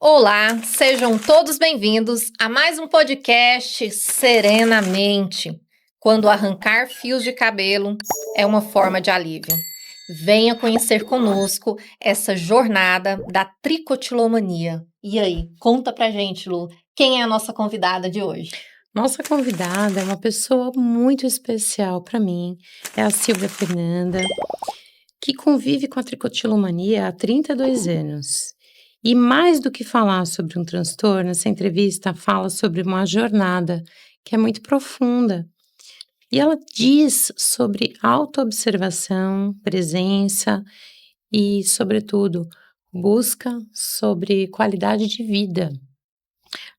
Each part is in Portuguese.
Olá, sejam todos bem-vindos a mais um podcast Serenamente, quando arrancar fios de cabelo é uma forma de alívio. Venha conhecer conosco essa jornada da tricotilomania. E aí, conta pra gente, Lu, quem é a nossa convidada de hoje? Nossa convidada é uma pessoa muito especial para mim, é a Silvia Fernanda, que convive com a tricotilomania há 32 anos. E mais do que falar sobre um transtorno, essa entrevista fala sobre uma jornada que é muito profunda. E ela diz sobre autoobservação, presença e, sobretudo, busca sobre qualidade de vida.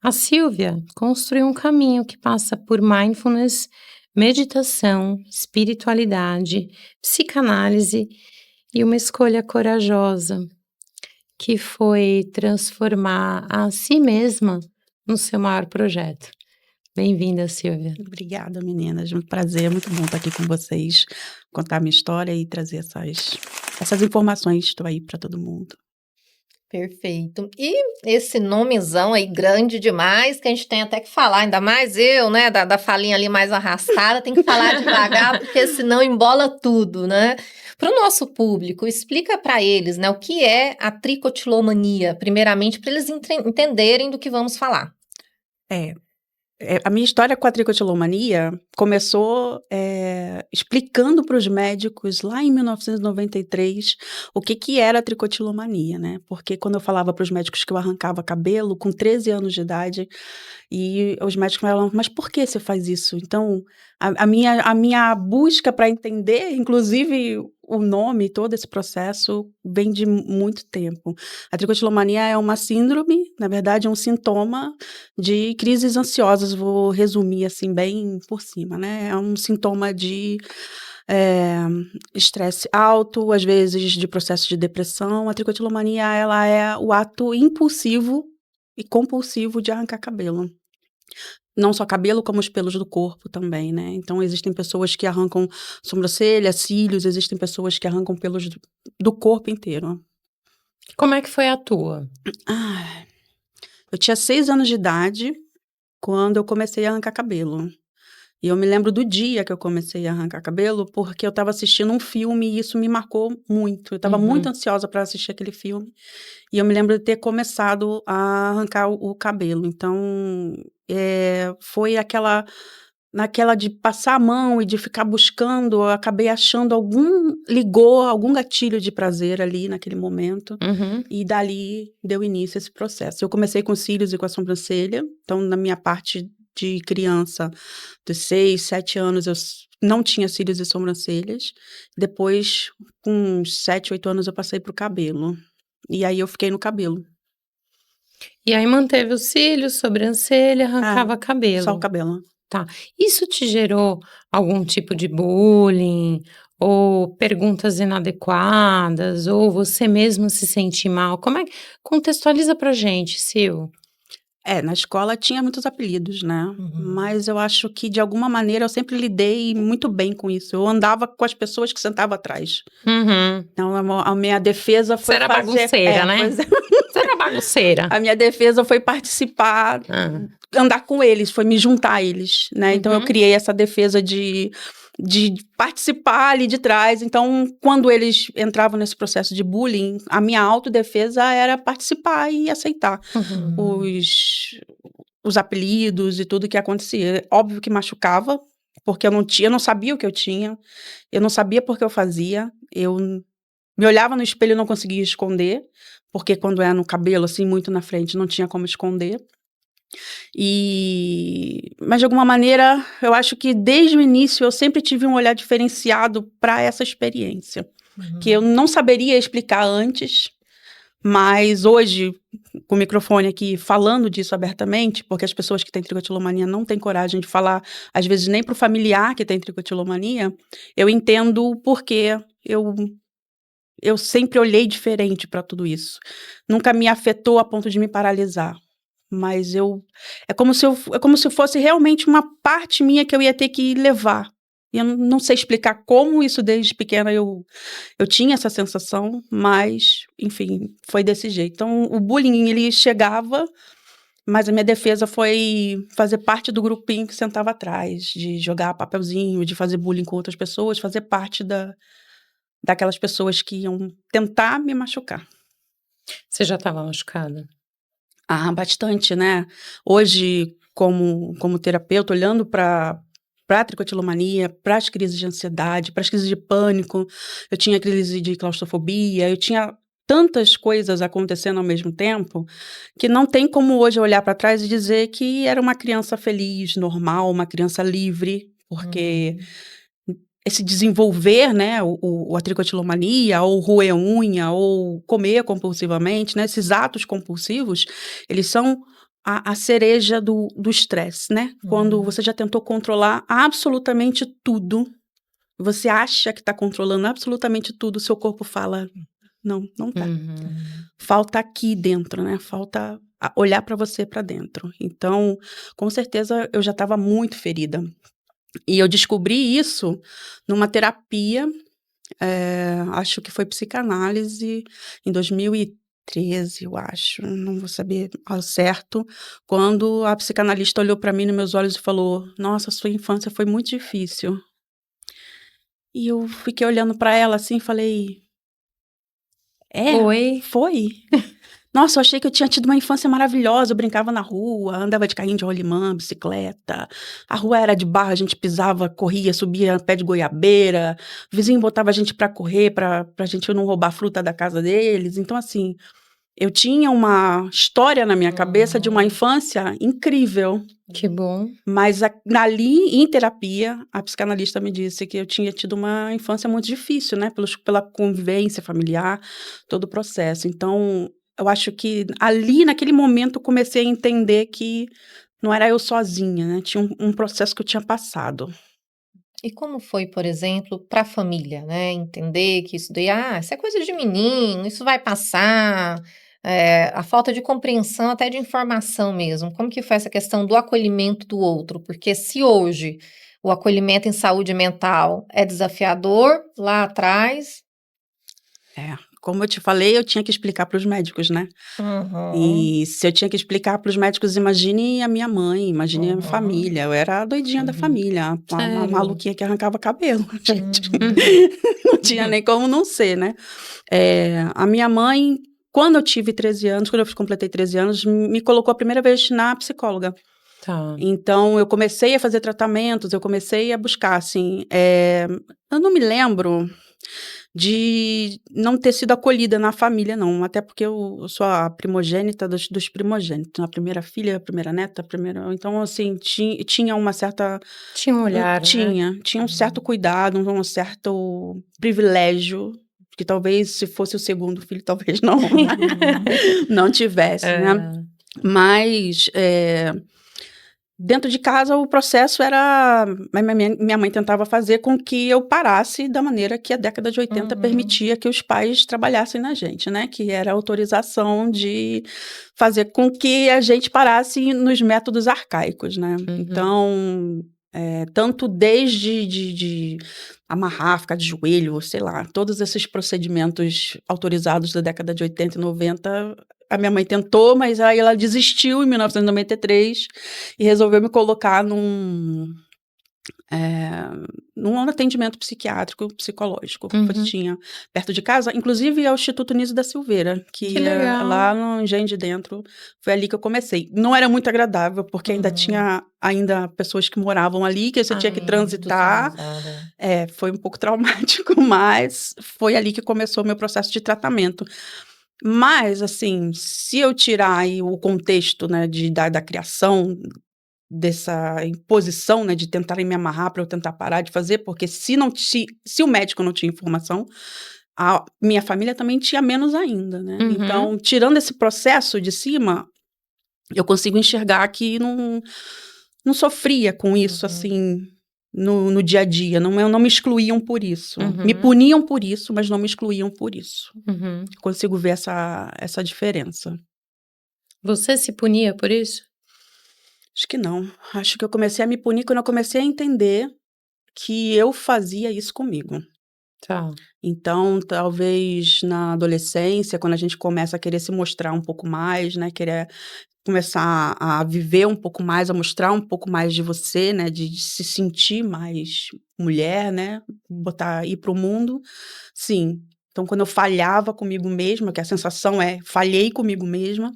A Silvia construiu um caminho que passa por mindfulness, meditação, espiritualidade, psicanálise e uma escolha corajosa, que foi transformar a si mesma no seu maior projeto. Bem-vinda, Silvia. Obrigada, meninas. Um prazer, muito bom estar aqui com vocês, contar a minha história e trazer essas informações. Estou aí para todo mundo. Perfeito. E esse nomezão aí grande demais, que a gente tem até que falar, ainda mais eu, né, da falinha ali mais arrastada, tem que falar devagar, porque senão embola tudo, né? Para o nosso público, explica para eles, né, o que é a tricotilomania, primeiramente, para eles entenderem do que vamos falar. A minha história com a tricotilomania começou explicando para os médicos lá em 1993 o que era a tricotilomania, né? Porque quando eu falava para os médicos que eu arrancava cabelo com 13 anos de idade, e os médicos falavam, mas por que você faz isso? Então, a minha busca para entender, inclusive o nome, todo esse processo, vem de muito tempo. A tricotilomania é uma síndrome, na verdade é um sintoma de crises ansiosas, vou resumir assim bem por cima, né? É um sintoma de estresse alto, às vezes de processo de depressão. A tricotilomania, ela é o ato impulsivo e compulsivo de arrancar cabelo. Não só cabelo, como os pelos do corpo também, né? Então, existem pessoas que arrancam sobrancelha, cílios, existem pessoas que arrancam pelos do corpo inteiro. Como é que foi a tua? Eu tinha 6 anos de idade quando eu comecei a arrancar cabelo. E eu me lembro do dia que eu comecei a arrancar cabelo, porque eu estava assistindo um filme e isso me marcou muito. Eu estava muito ansiosa para assistir aquele filme. E eu me lembro de ter começado a arrancar o cabelo. Então, foi naquela de passar a mão e de ficar buscando, eu acabei achando ligou algum gatilho de prazer ali naquele momento. E dali deu início a esse processo. Eu comecei com os cílios e com a sobrancelha. Então, na minha parte de criança, dos 6, 7 anos, eu não tinha cílios e sobrancelhas. Depois, com uns 7, 8 anos, eu passei pro cabelo. E aí eu fiquei no cabelo. E aí manteve os cílios, sobrancelha, arrancava cabelo. Só o cabelo. Tá. Isso te gerou algum tipo de bullying, ou perguntas inadequadas, ou você mesmo se sente mal? Como é que... Contextualiza pra gente, Sil. Na escola tinha muitos apelidos, né? Mas eu acho que, de alguma maneira, eu sempre lidei muito bem com isso. Eu andava com as pessoas que sentavam atrás. Então, a minha defesa foi Você era bagunceira, né? Você era bagunceira. A minha defesa foi participar, andar com eles, foi me juntar a eles, né? Então, eu criei essa defesa de participar ali de trás. Então, quando eles entravam nesse processo de bullying, a minha autodefesa era participar e aceitar os apelidos e tudo que acontecia. Óbvio que machucava, porque eu não sabia o que eu tinha, eu não sabia por que eu fazia, eu me olhava no espelho e não conseguia esconder, porque quando é no cabelo, assim, muito na frente, não tinha como esconder. Mas, de alguma maneira, eu acho que desde o início eu sempre tive um olhar diferenciado para essa experiência, que eu não saberia explicar antes, mas hoje, com o microfone aqui, falando disso abertamente, porque as pessoas que têm tricotilomania não têm coragem de falar, às vezes nem para o familiar que tem tricotilomania, eu entendo o porquê eu sempre olhei diferente para tudo isso. Nunca me afetou a ponto de me paralisar. Mas é como se fosse realmente uma parte minha que eu ia ter que levar. E eu não sei explicar como isso desde pequena eu tinha essa sensação, mas, enfim, foi desse jeito. Então, o bullying, ele chegava, mas a minha defesa foi fazer parte do grupinho que sentava atrás, de jogar papelzinho, de fazer bullying com outras pessoas, fazer parte daquelas pessoas que iam tentar me machucar. Você já estava machucada? Ah, bastante, né? Hoje, como terapeuta, olhando para a tricotilomania, para as crises de ansiedade, para as crises de pânico, eu tinha crise de claustrofobia, eu tinha tantas coisas acontecendo ao mesmo tempo, que não tem como hoje eu olhar para trás e dizer que era uma criança feliz, normal, uma criança livre, porque esse desenvolver, né, a tricotilomania, ou roer unha, ou comer compulsivamente, né, esses atos compulsivos, eles são a cereja do estresse, né? Quando você já tentou controlar absolutamente tudo, você acha que está controlando absolutamente tudo, seu corpo fala, não tá. Falta aqui dentro, né? Falta olhar para você para dentro. Então, com certeza, eu já estava muito ferida. E eu descobri isso numa terapia, acho que foi psicanálise, em 2013, eu acho, não vou saber ao certo, quando a psicanalista olhou para mim nos meus olhos e falou: "Nossa, sua infância foi muito difícil". E eu fiquei olhando para ela assim e falei: "É, Foi? foi". Nossa, eu achei que eu tinha tido uma infância maravilhosa, eu brincava na rua, andava de carrinho de rolimã, bicicleta, a rua era de barro, a gente pisava, corria, subia pé de goiabeira, o vizinho botava a gente pra correr, pra gente não roubar a fruta da casa deles, então assim, eu tinha uma história na minha cabeça de uma infância incrível, Que bom. mas ali em terapia, a psicanalista me disse que eu tinha tido uma infância muito difícil, né, pela convivência familiar, todo o processo, então eu acho que ali, naquele momento, eu comecei a entender que não era eu sozinha, né, tinha um processo que eu tinha passado. E como foi, por exemplo, para a família, né, entender que isso daí, isso é coisa de menino, isso vai passar, a falta de compreensão até de informação mesmo, como que foi essa questão do acolhimento do outro? Porque se hoje o acolhimento em saúde mental é desafiador, lá atrás. Como eu te falei, eu tinha que explicar para os médicos, né, Uhum, e se eu tinha que explicar para os médicos, imagine a minha mãe, imagine a minha uhum, família, eu era a doidinha da família, a Sério? maluquinha que arrancava cabelo, gente, uhum, não tinha nem como não ser, né. A minha mãe, quando eu tive 13 anos, quando eu completei 13 anos, me colocou a primeira vez na psicóloga. Tá. Então eu comecei a fazer tratamentos, eu comecei a buscar, assim, eu não me lembro de não ter sido acolhida na família não, até porque eu sou a primogênita dos primogênitos, a primeira filha, a primeira neta, a primeira então, assim, tinha uma certa Tinha um olhar, né? tinha um certo cuidado, um certo privilégio, que talvez se fosse o segundo filho, talvez não tivesse, né. É. Mas, dentro de casa o processo era a minha mãe tentava fazer com que eu parasse da maneira que a década de 80 uhum. permitia que os pais trabalhassem na gente, né, que era a autorização de fazer com que a gente parasse nos métodos arcaicos, né. Uhum. Então, tanto desde de amarrar, ficar de joelho, sei lá, todos esses procedimentos autorizados da década de 80 e 90, a minha mãe tentou, mas aí ela desistiu em 1993 e resolveu me colocar num atendimento psiquiátrico, psicológico, que Uhum. tinha perto de casa, inclusive é o Instituto Niso da Silveira, Que que é legal. lá no Engenho de Dentro, foi ali que eu comecei. Não era muito agradável, porque ainda Hum. tinha pessoas que moravam ali, que você tinha que transitar, Industrializada. foi um pouco traumático, mas foi ali que começou o meu processo de tratamento. Mas, assim, se eu tirar aí o contexto, né, da criação, dessa imposição, né, de tentarem me amarrar para eu tentar parar de fazer, porque se o médico não tinha informação, a minha família também tinha menos ainda, né. Uhum. Então, tirando esse processo de cima, eu consigo enxergar que não sofria com isso, Uhum. assim, no dia a dia, não me excluíam por isso. Me Uhum. puniam por isso, mas não me excluíam por isso. Uhum. Consigo ver essa diferença. Você se punia por isso? Acho que não. Acho que eu comecei a me punir quando eu comecei a entender que eu fazia isso comigo. Tá. Então, talvez na adolescência, quando a gente começa a querer se mostrar um pouco mais, né, querer começar a viver um pouco mais, a mostrar um pouco mais de você, né, de se sentir mais mulher, né, ir para o mundo, sim. Então, quando eu falhava comigo mesma, que a sensação é falhei comigo mesma,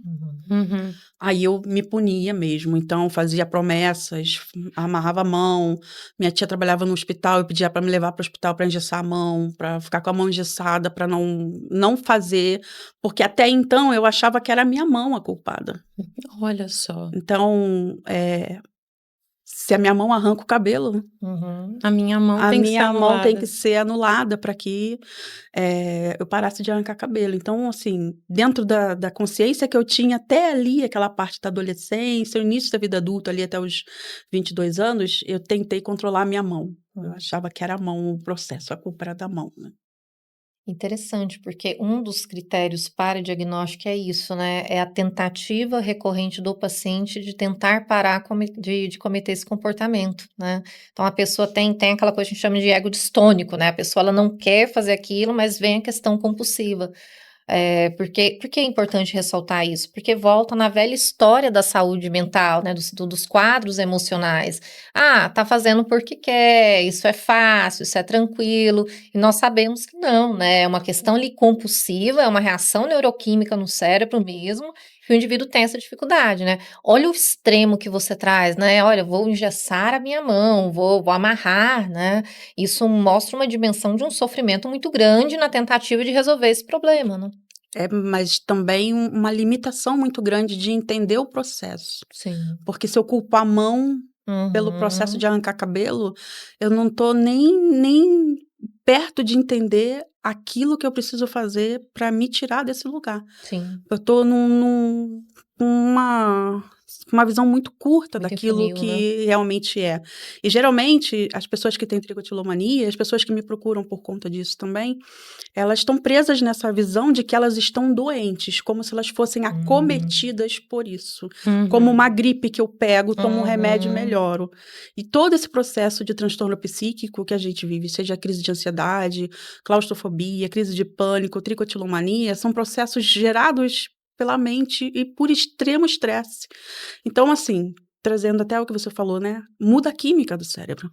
Uhum. aí eu me punia mesmo. Então, fazia promessas, amarrava a mão. Minha tia trabalhava no hospital, eu pedia para me levar para o hospital para engessar a mão, para ficar com a mão engessada, para não fazer, porque até então eu achava que era a minha mão a culpada. Olha só. Então, se a minha mão arranca o cabelo, A minha mão a tem que ser minha mão tem que anulada. ser anulada para que eu parasse de arrancar cabelo. Então, assim, dentro da consciência que eu tinha até ali, aquela parte da adolescência, o início da vida adulta, ali até os 22 anos, eu tentei controlar a minha mão. Eu achava que era a mão o processo, a culpa era da mão, né. Interessante, porque um dos critérios para diagnóstico é isso, né? É a tentativa recorrente do paciente de tentar parar de cometer esse comportamento, né? Então a pessoa tem aquela coisa que a gente chama de ego distônico, né? A pessoa ela não quer fazer aquilo, mas vem a questão compulsiva. Por que é importante ressaltar isso? Porque volta na velha história da saúde mental, né? Dos quadros emocionais. Ah, tá fazendo porque quer, isso é fácil, isso é tranquilo. E nós sabemos que não, né? É uma questão ali compulsiva, é uma reação neuroquímica no cérebro mesmo, que o indivíduo tem essa dificuldade, né? Olha o extremo que você traz, né? Olha, vou engessar a minha mão, vou amarrar, né? Isso mostra uma dimensão de um sofrimento muito grande na tentativa de resolver esse problema, né? Mas também uma limitação muito grande de entender o processo. Sim. Porque se eu culpo a mão pelo processo Uhum. de arrancar cabelo, eu não tô nem perto de entender aquilo que eu preciso fazer para me tirar desse lugar. Sim, Eu tô numa uma visão muito curta muito daquilo infantil, né? que realmente é. E geralmente as pessoas que têm tricotilomania, as pessoas que me procuram por conta disso também, elas estão presas nessa visão de que elas estão doentes, como se elas fossem Hum. acometidas por isso. Como Uhum. uma gripe que eu pego, tomo um remédio e Uhum. melhoro. E todo esse processo de transtorno psíquico que a gente vive, seja crise de ansiedade, claustrofobia, crise de pânico, tricotilomania, são processos gerados pela mente e por extremo estresse. Então, assim, trazendo até o que você falou, né? Muda a química do cérebro.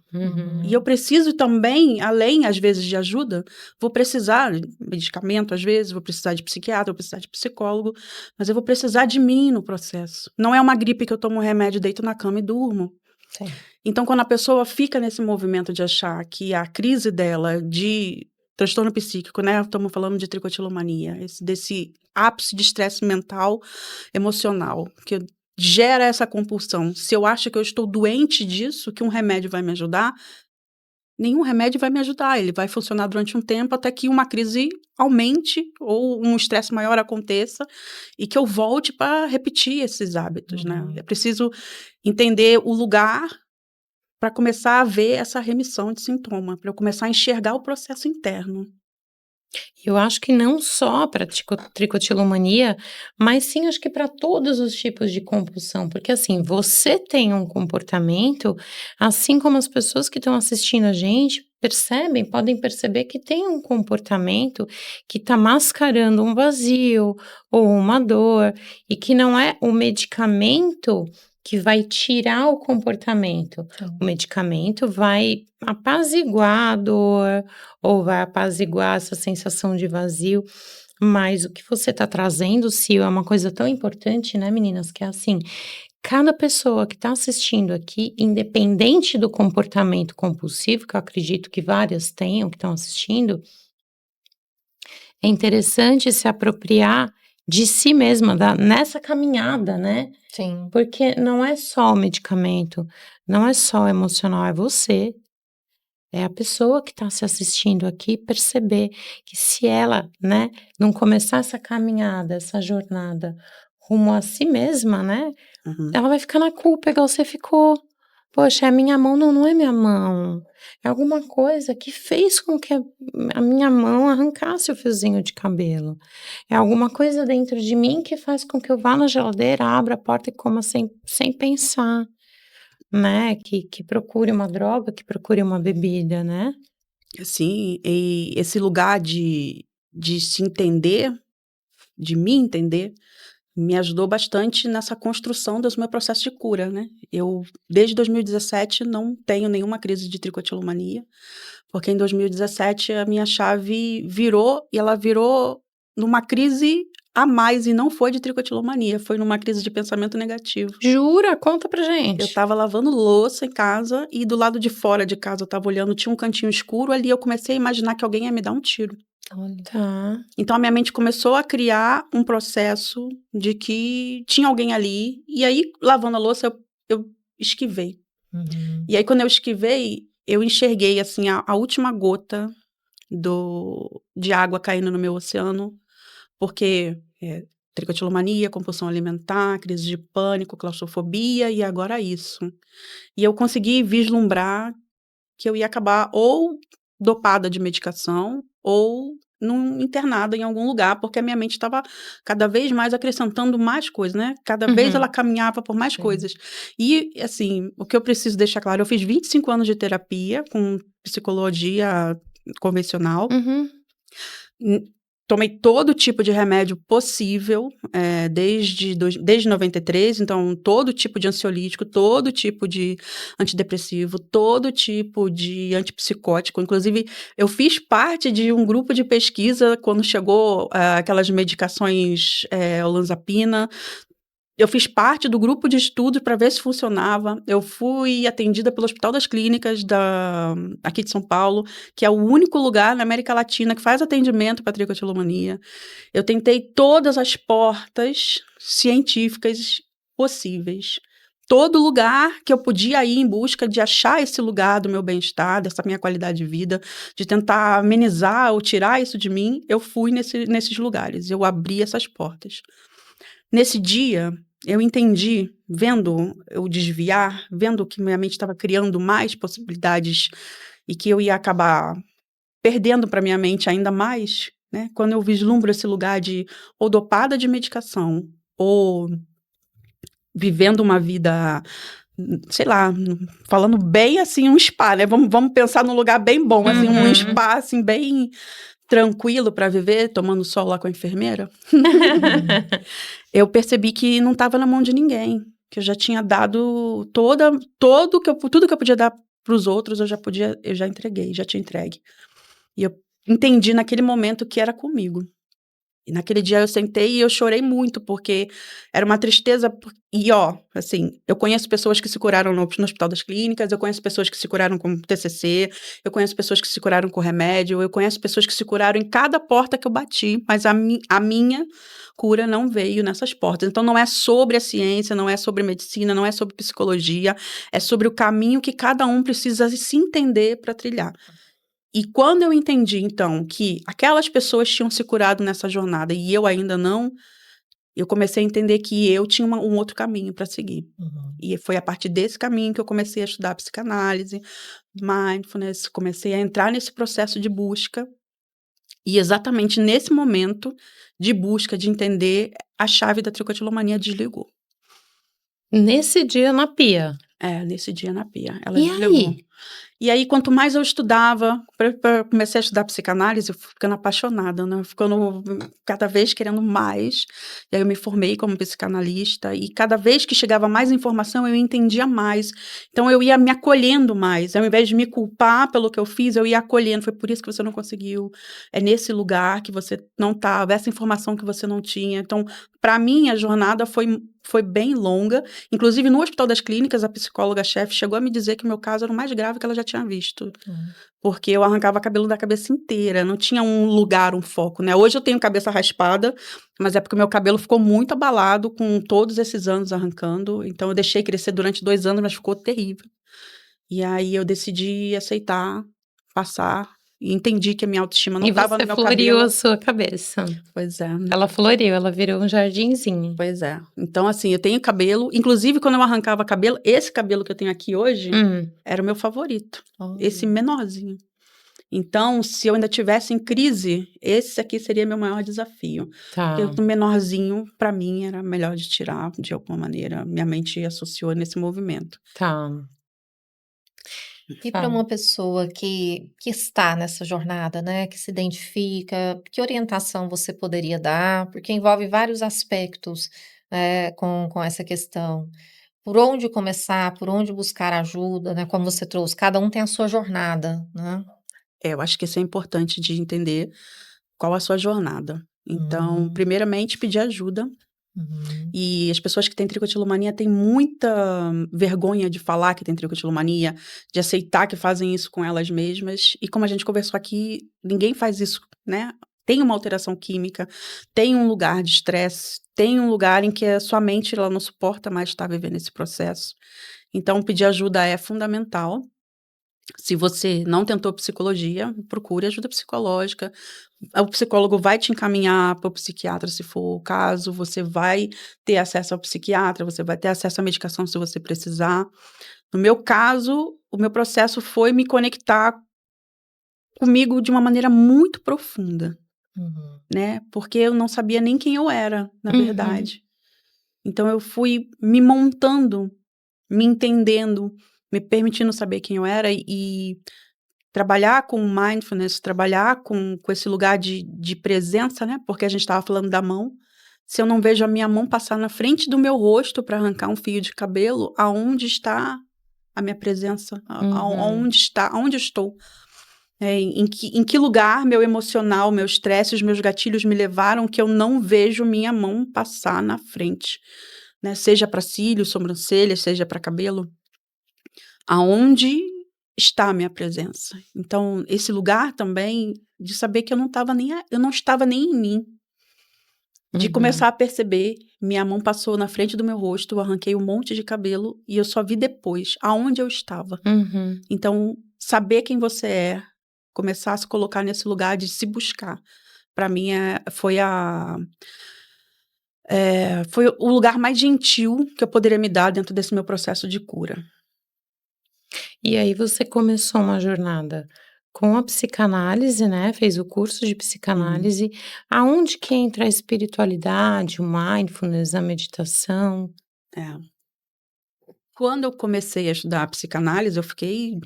E eu Uhum. preciso também, além, às vezes, de ajuda, vou precisar de medicamento, às vezes, vou precisar de psiquiatra, vou precisar de psicólogo, mas eu vou precisar de mim no processo. Não é uma gripe que eu tomo um remédio, deito na cama e durmo. Sim. Então, quando a pessoa fica nesse movimento de achar que a crise dela de transtorno psíquico, né? Estamos falando de tricotilomania, desse ápice de estresse mental, emocional, que gera essa compulsão. Se eu acho que eu estou doente disso, que um remédio vai me ajudar, nenhum remédio vai me ajudar. Ele vai funcionar durante um tempo até que uma crise aumente ou um estresse maior aconteça e que eu volte para repetir esses hábitos, né? É Uhum. preciso entender o lugar para começar a ver essa remissão de sintoma, para eu começar a enxergar o processo interno. Eu acho que não só para tricotilomania, mas sim acho que para todos os tipos de compulsão, porque assim, você tem um comportamento, assim como as pessoas que estão assistindo a gente percebem, podem perceber que tem um comportamento que está mascarando um vazio ou uma dor, e que não é o medicamento que vai tirar o comportamento. O Sim. medicamento vai apaziguar a dor, ou vai apaziguar essa sensação de vazio, mas o que você está trazendo, Sil, é uma coisa tão importante, né, meninas, que é assim, cada pessoa que está assistindo aqui, independente do comportamento compulsivo, que eu acredito que várias tenham que estão assistindo, é interessante se apropriar de si mesma, nessa caminhada, né? Sim. Porque não é só o medicamento, não é só o emocional, é você. É a pessoa que está se assistindo aqui perceber que se ela, né, não começar essa caminhada, essa jornada rumo a si mesma, né, Uhum. ela vai ficar na culpa igual você ficou. Poxa, é minha mão, não, não é minha mão. É alguma coisa que fez com que a minha mão arrancasse o fiozinho de cabelo. É alguma coisa dentro de mim que faz com que eu vá na geladeira, abra a porta e coma sem pensar. né? Que procure uma droga, que procure uma bebida, né? Assim, e esse lugar de se entender, de me entender, me ajudou bastante nessa construção do meu processo de cura, né? Eu, desde 2017, não tenho nenhuma crise de tricotilomania, porque em 2017 a minha chave virou, e ela virou numa crise a mais, e não foi de tricotilomania, foi numa crise de pensamento negativo. Jura? Conta pra Eu gente. estava lavando louça em casa, e do lado de fora de casa eu estava olhando, tinha um cantinho escuro, ali eu comecei a imaginar que alguém ia me dar um tiro. Tá. Então a minha mente começou a criar um processo de que tinha alguém ali, e aí, lavando a louça, eu esquivei. E aí, quando eu esquivei, eu enxerguei, assim, a última gota de água caindo no meu oceano, porque tricotilomania, compulsão alimentar, crise de pânico, claustrofobia, e agora isso. E eu consegui vislumbrar que eu ia acabar ou dopada de medicação ou internada em algum lugar, porque a minha mente estava cada vez mais acrescentando mais coisas, né? Cada vez ela caminhava por mais coisas. E, assim, o que eu preciso deixar claro, eu fiz 25 anos de terapia com psicologia convencional. Tomei todo tipo de remédio possível, desde 93, então todo tipo de ansiolítico, todo tipo de antidepressivo, todo tipo de antipsicótico. Inclusive, eu fiz parte de um grupo de pesquisa quando chegou aquelas medicações, olanzapina. Eu fiz parte do grupo de estudo para ver se funcionava. Eu fui atendida pelo Hospital das Clínicas aqui de São Paulo, que é o único lugar na América Latina que faz atendimento para tricotilomania. Eu tentei todas as portas científicas possíveis. Todo lugar que eu podia ir em busca de achar esse lugar do meu bem-estar, dessa minha qualidade de vida, de tentar amenizar ou tirar isso de mim, eu fui nesses lugares. Eu abri essas portas. Nesse dia, eu entendi, vendo eu desviar, vendo que minha mente estava criando mais possibilidades e que eu ia acabar perdendo para minha mente ainda mais, né? Quando eu vislumbro esse lugar de ou dopada de medicação ou vivendo uma vida, sei lá, falando bem assim, um spa, né? Vamos pensar num lugar bem bom, assim, um spa assim, bem tranquilo para viver, tomando sol lá com a enfermeira. Eu percebi que não estava na mão de ninguém, que eu já tinha dado tudo que eu podia dar para os outros, eu já entreguei, já tinha entregue. E eu entendi naquele momento que era comigo. E naquele dia eu sentei e eu chorei muito, porque era uma tristeza. E, assim, eu conheço pessoas que se curaram no Hospital das Clínicas, eu conheço pessoas que se curaram com TCC, eu conheço pessoas que se curaram com remédio, eu conheço pessoas que se curaram em cada porta que eu bati, mas a minha cura não veio nessas portas. Então, não é sobre a ciência, não é sobre medicina, não é sobre psicologia, é sobre o caminho que cada um precisa se entender para trilhar. E quando eu entendi, então, que aquelas pessoas tinham se curado nessa jornada e eu ainda não, eu comecei a entender que eu tinha um outro caminho para seguir. E foi a partir desse caminho que eu comecei a estudar psicanálise, mindfulness, comecei a entrar nesse processo de busca. E exatamente nesse momento de busca, de entender, a chave da tricotilomania desligou. Nesse dia na pia? Nesse dia na pia. Ela E desligou. aí? E aí, quanto mais eu estudava, comecei a estudar psicanálise, eu fui ficando apaixonada, né? Ficando cada vez querendo mais. E aí eu me formei como psicanalista e cada vez que chegava mais informação, eu entendia mais. Então, eu ia me acolhendo mais. Ao invés de me culpar pelo que eu fiz, eu ia acolhendo. Foi por isso que você não conseguiu. É nesse lugar que você não estava, essa informação que você não tinha. Então, para mim, a jornada foi bem longa. Inclusive, no Hospital das Clínicas, a psicóloga-chefe chegou a me dizer que o meu caso era o mais grave que ela já tinha visto. Porque eu arrancava cabelo da cabeça inteira, não tinha um lugar, um foco, né? Hoje eu tenho cabeça raspada, mas é porque o meu cabelo ficou muito abalado com todos esses anos arrancando. Então, eu deixei crescer durante 2 anos, mas ficou terrível. E aí, eu decidi aceitar, passar, e entendi que a minha autoestima não estava no meu cabelo. E você floriu a sua cabeça. Pois é. Ela floriu, ela virou um jardinzinho. Pois é. Então, assim, eu tenho cabelo. Inclusive, quando eu arrancava cabelo, esse cabelo que eu tenho aqui hoje era o meu favorito. Esse menorzinho. Então, se eu ainda tivesse em crise, esse aqui seria meu maior desafio. Tá, Porque o menorzinho, para mim, era melhor de tirar de alguma maneira. Minha mente associou nesse movimento. tá. E para Fala. uma pessoa que está nessa jornada, né, que se identifica, que orientação você poderia dar? Porque envolve vários aspectos, com essa questão. Por onde começar, por onde buscar ajuda, né, como você trouxe, cada um tem a sua jornada, né. Eu acho que isso é importante de entender qual a sua jornada. Então, Hum, primeiramente, pedir ajuda. uhum, E as pessoas que têm tricotilomania têm muita vergonha de falar que têm tricotilomania, de aceitar que fazem isso com elas mesmas. E como a gente conversou aqui, ninguém faz isso, né? Tem uma alteração química, tem um lugar de estresse, tem um lugar em que a sua mente ela não suporta mais estar vivendo esse processo. Então, pedir ajuda é fundamental. Se você não tentou psicologia, procure ajuda psicológica. O psicólogo vai te encaminhar para o psiquiatra, se for o caso. Você vai ter acesso ao psiquiatra, você vai ter acesso à medicação se você precisar. No meu caso, o meu processo foi me conectar comigo de uma maneira muito profunda, uhum, né? Porque eu não sabia nem quem eu era, na Uhum. verdade. Então eu fui me montando, me entendendo, me permitindo saber quem eu era e trabalhar com mindfulness, trabalhar com esse lugar de presença, né, porque a gente estava falando da mão. Se eu não vejo a minha mão passar na frente do meu rosto para arrancar um fio de cabelo, aonde está a minha presença? Uhum. Aonde está, aonde eu estou? Em que lugar meu emocional, meu estresse, os meus gatilhos me levaram que eu não vejo minha mão passar na frente, né? Seja para cílios, sobrancelhas, seja para cabelo. Aonde está a minha presença? Então, esse lugar também de saber que eu não estava nem em mim, de Uhum. começar a perceber, minha mão passou na frente do meu rosto, eu arranquei um monte de cabelo e eu só vi depois aonde eu estava. Uhum. Então, saber quem você é, começar a se colocar nesse lugar de se buscar, para mim foi o lugar mais gentil que eu poderia me dar dentro desse meu processo de cura. E aí você começou uma jornada com a psicanálise, né, fez o curso de Uhum. psicanálise. Aonde que entra a espiritualidade, o mindfulness, a meditação? É. Quando eu comecei a estudar psicanálise, eu fiquei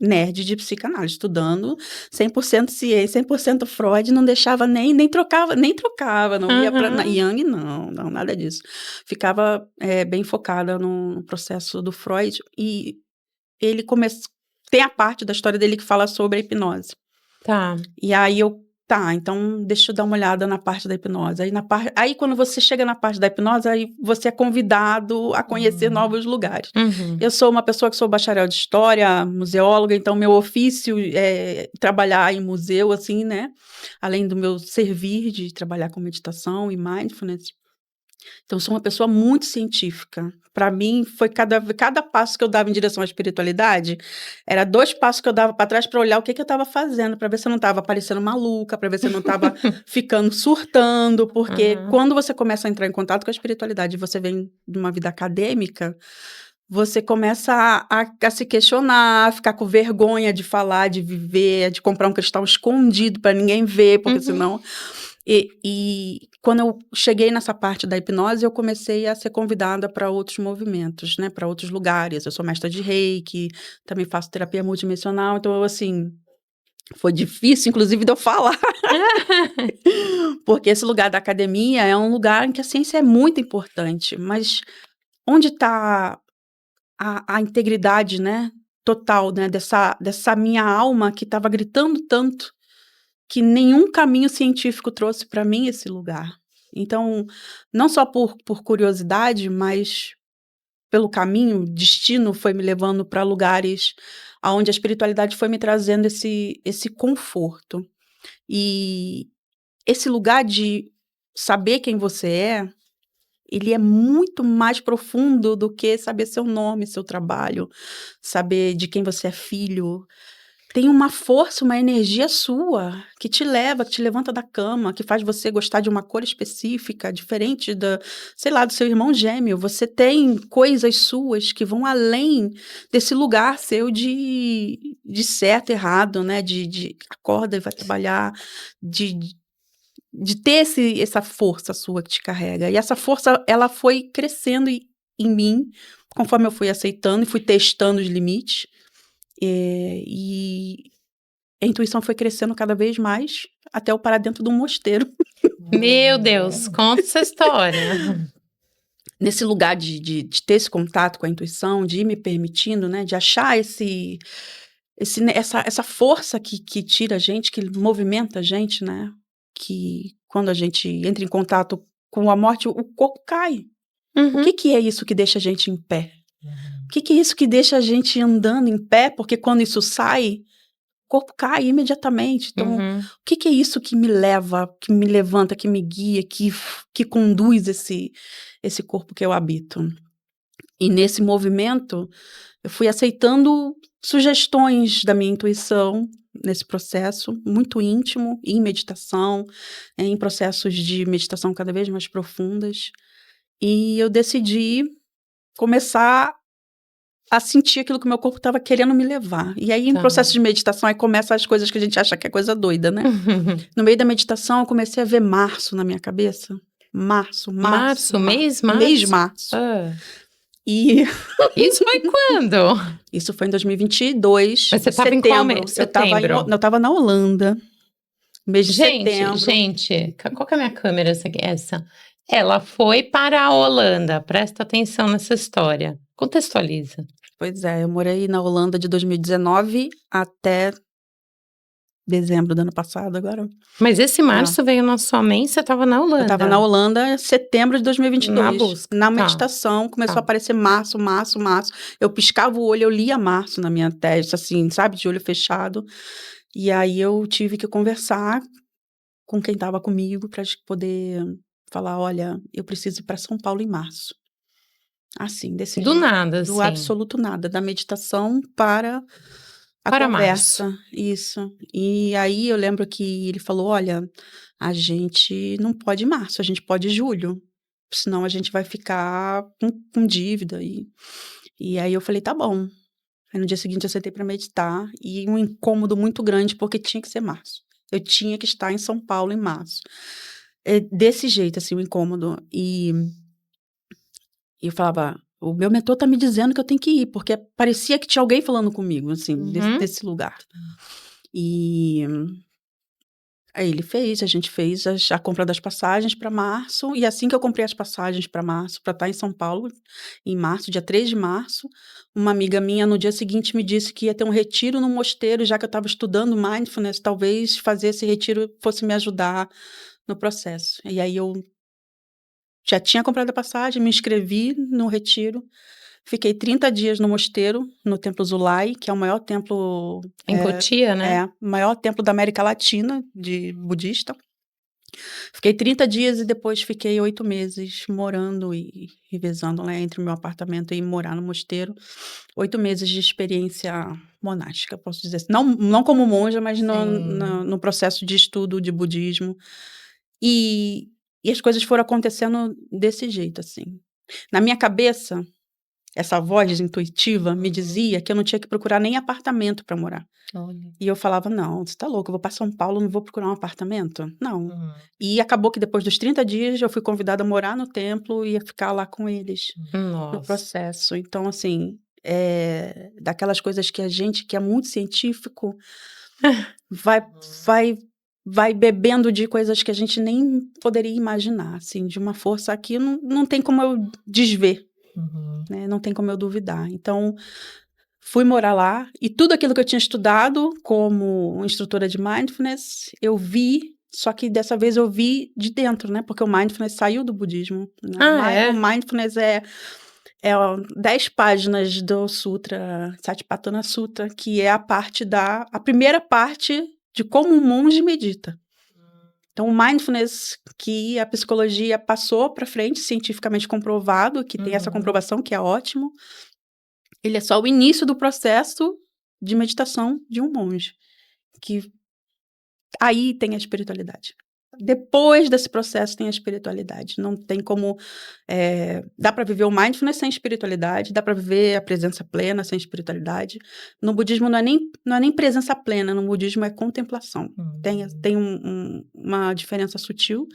nerd de psicanálise, estudando 100% ciência, 100% Freud, não deixava nem trocava, não ia para Aham. Jung não, nada disso. Ficava, bem focada no processo do Freud e ele tem a parte da história dele que fala sobre a hipnose. Tá. E aí tá, então deixa eu dar uma olhada na parte da hipnose. Aí quando você chega na parte da hipnose, aí você é convidado a conhecer uhum, novos lugares. Eu Uhum. sou uma pessoa que sou bacharel de história, museóloga, então meu ofício é trabalhar em museu, assim, né, além do meu servir de trabalhar com meditação e mindfulness. Então, eu sou uma pessoa muito científica. Para mim, foi cada passo que eu dava em direção à espiritualidade, era 2 passos que eu dava para trás para olhar o que que eu estava fazendo, para ver se eu não estava parecendo maluca, para ver se eu não estava ficando surtando, porque Aham. quando você começa a entrar em contato com a espiritualidade e você vem de uma vida acadêmica, você começa a se questionar, a ficar com vergonha de falar, de viver, de comprar um cristal escondido para ninguém ver, porque Uhum. senão e quando eu cheguei nessa parte da hipnose, eu comecei a ser convidada para outros movimentos, né, para outros lugares. Eu sou mestra de Reiki, também faço terapia multidimensional, então eu, assim, foi difícil inclusive de eu falar, porque esse lugar da academia é um lugar em que a ciência é muito importante, mas onde está a integridade, né, total, né, dessa minha alma que estava gritando tanto que nenhum caminho científico trouxe para mim esse lugar. Então, não só por curiosidade, mas pelo caminho, o destino foi me levando para lugares aonde a espiritualidade foi me trazendo esse conforto. E esse lugar de saber quem você é, ele é muito mais profundo do que saber seu nome, seu trabalho, saber de quem você é filho. tem uma força, uma energia sua que te leva, que te levanta da cama, que faz você gostar de uma cor específica, diferente sei lá, do seu irmão gêmeo. Você tem coisas suas que vão além desse lugar seu de certo, errado, né? De acorda e vai trabalhar, de ter essa força sua que te carrega. E essa força, ela foi crescendo em mim, conforme eu fui aceitando e fui testando os limites. E a intuição foi crescendo cada vez mais, até eu parar dentro de um mosteiro. Meu Deus, conta essa história. Nesse lugar de ter esse contato com a intuição, de ir me permitindo, né? De achar essa força que tira a gente, que movimenta a gente, né? Que quando a gente entra em contato com a morte, o corpo cai. Uhum. O que é isso que deixa a gente em pé? O que é isso que deixa a gente andando em pé? Porque quando isso sai, o corpo cai imediatamente. Então, Uhum. o que é isso que me leva, que me levanta, que me guia, que conduz esse corpo que eu habito? E nesse movimento, eu fui aceitando sugestões da minha intuição nesse processo muito íntimo, em meditação, em processos de meditação cada vez mais profundas. E eu decidi começar a sentir aquilo que o meu corpo estava querendo me levar. E aí, em processo de meditação, aí começam as coisas que a gente acha que é coisa doida, né? No meio da meditação, eu comecei a ver março na minha cabeça. Março. Mês março? Mês março. Ah. E Isso foi quando? isso foi em 2022. Mas você estava em qual mês? Setembro. Eu estava na Holanda. Mês de setembro. Gente, qual que é a minha câmera? Essa? Ela foi para a Holanda. Presta atenção nessa história. Contextualiza. Pois é, eu morei na Holanda de 2019 até dezembro do ano passado agora. Mas esse março veio na sua mente, você estava na Holanda? Eu estava na Holanda em setembro de 2022. Na busca. Na meditação, começou a aparecer março. Eu piscava o olho, eu lia março na minha testa, assim, sabe, de olho fechado. E aí eu tive que conversar com quem estava comigo para poder falar, olha, eu preciso ir para São Paulo em março. Assim, desse Do jeito. nada, Do assim. absoluto nada, da meditação para a Para conversa. março. Isso. E aí eu lembro que ele falou, olha, a gente não pode em março, a gente pode em julho, senão a gente vai ficar com dívida. E aí eu falei, tá bom. Aí no dia seguinte eu sentei para meditar e um incômodo muito grande porque tinha que ser março. Eu tinha que estar em São Paulo em março. É desse jeito, assim, o incômodo. E eu falava, o meu mentor tá me dizendo que eu tenho que ir, porque parecia que tinha alguém falando comigo, assim, desse lugar. E aí a gente fez a compra das passagens para março, e assim que eu comprei as passagens para março, para estar em São Paulo, em março, dia 3 de março, uma amiga minha no dia seguinte me disse que ia ter um retiro no mosteiro, já que eu estava estudando mindfulness, talvez fazer esse retiro fosse me ajudar no processo. E aí eu já tinha comprado a passagem, me inscrevi no retiro, fiquei 30 dias no mosteiro, no Templo Zulai, que é o maior templo... Em Cotia, né? É, o maior templo da América Latina, de budista. Fiquei 30 dias e depois fiquei 8 meses morando e revezando lá entre o meu apartamento e morar no mosteiro. 8 meses de experiência monástica, posso dizer assim. Não como monja, mas no processo de estudo de budismo. E as coisas foram acontecendo desse jeito, assim. Na minha cabeça, essa voz intuitiva me dizia que eu não tinha que procurar nem apartamento para morar. Olha. E eu falava, não, você tá louco, eu vou para São Paulo, não vou procurar um apartamento? Não. E acabou que depois dos 30 dias eu fui convidada a morar no templo e a ficar lá com eles no processo. Então, assim, daquelas coisas que a gente, que é muito científico, vai bebendo de coisas que a gente nem poderia imaginar, assim, de uma força que não tem como eu desver, né? Não tem como eu duvidar. Então, fui morar lá e tudo aquilo que eu tinha estudado como instrutora de mindfulness, eu vi, só que dessa vez eu vi de dentro, né? Porque o mindfulness saiu do budismo. Né? O mindfulness é 10 páginas do Sutra, Satipatthana Sutra, que é a primeira parte de como um monge medita. Então, o mindfulness que a psicologia passou para frente, cientificamente comprovado, que tem essa comprovação, que é ótimo, ele é só o início do processo de meditação de um monge, que aí tem a espiritualidade. Depois desse processo tem a espiritualidade. Não tem como... dá para viver o mindfulness sem espiritualidade, dá para viver a presença plena sem espiritualidade. No budismo não é nem presença plena, no budismo é contemplação. Tem uma diferença sutil,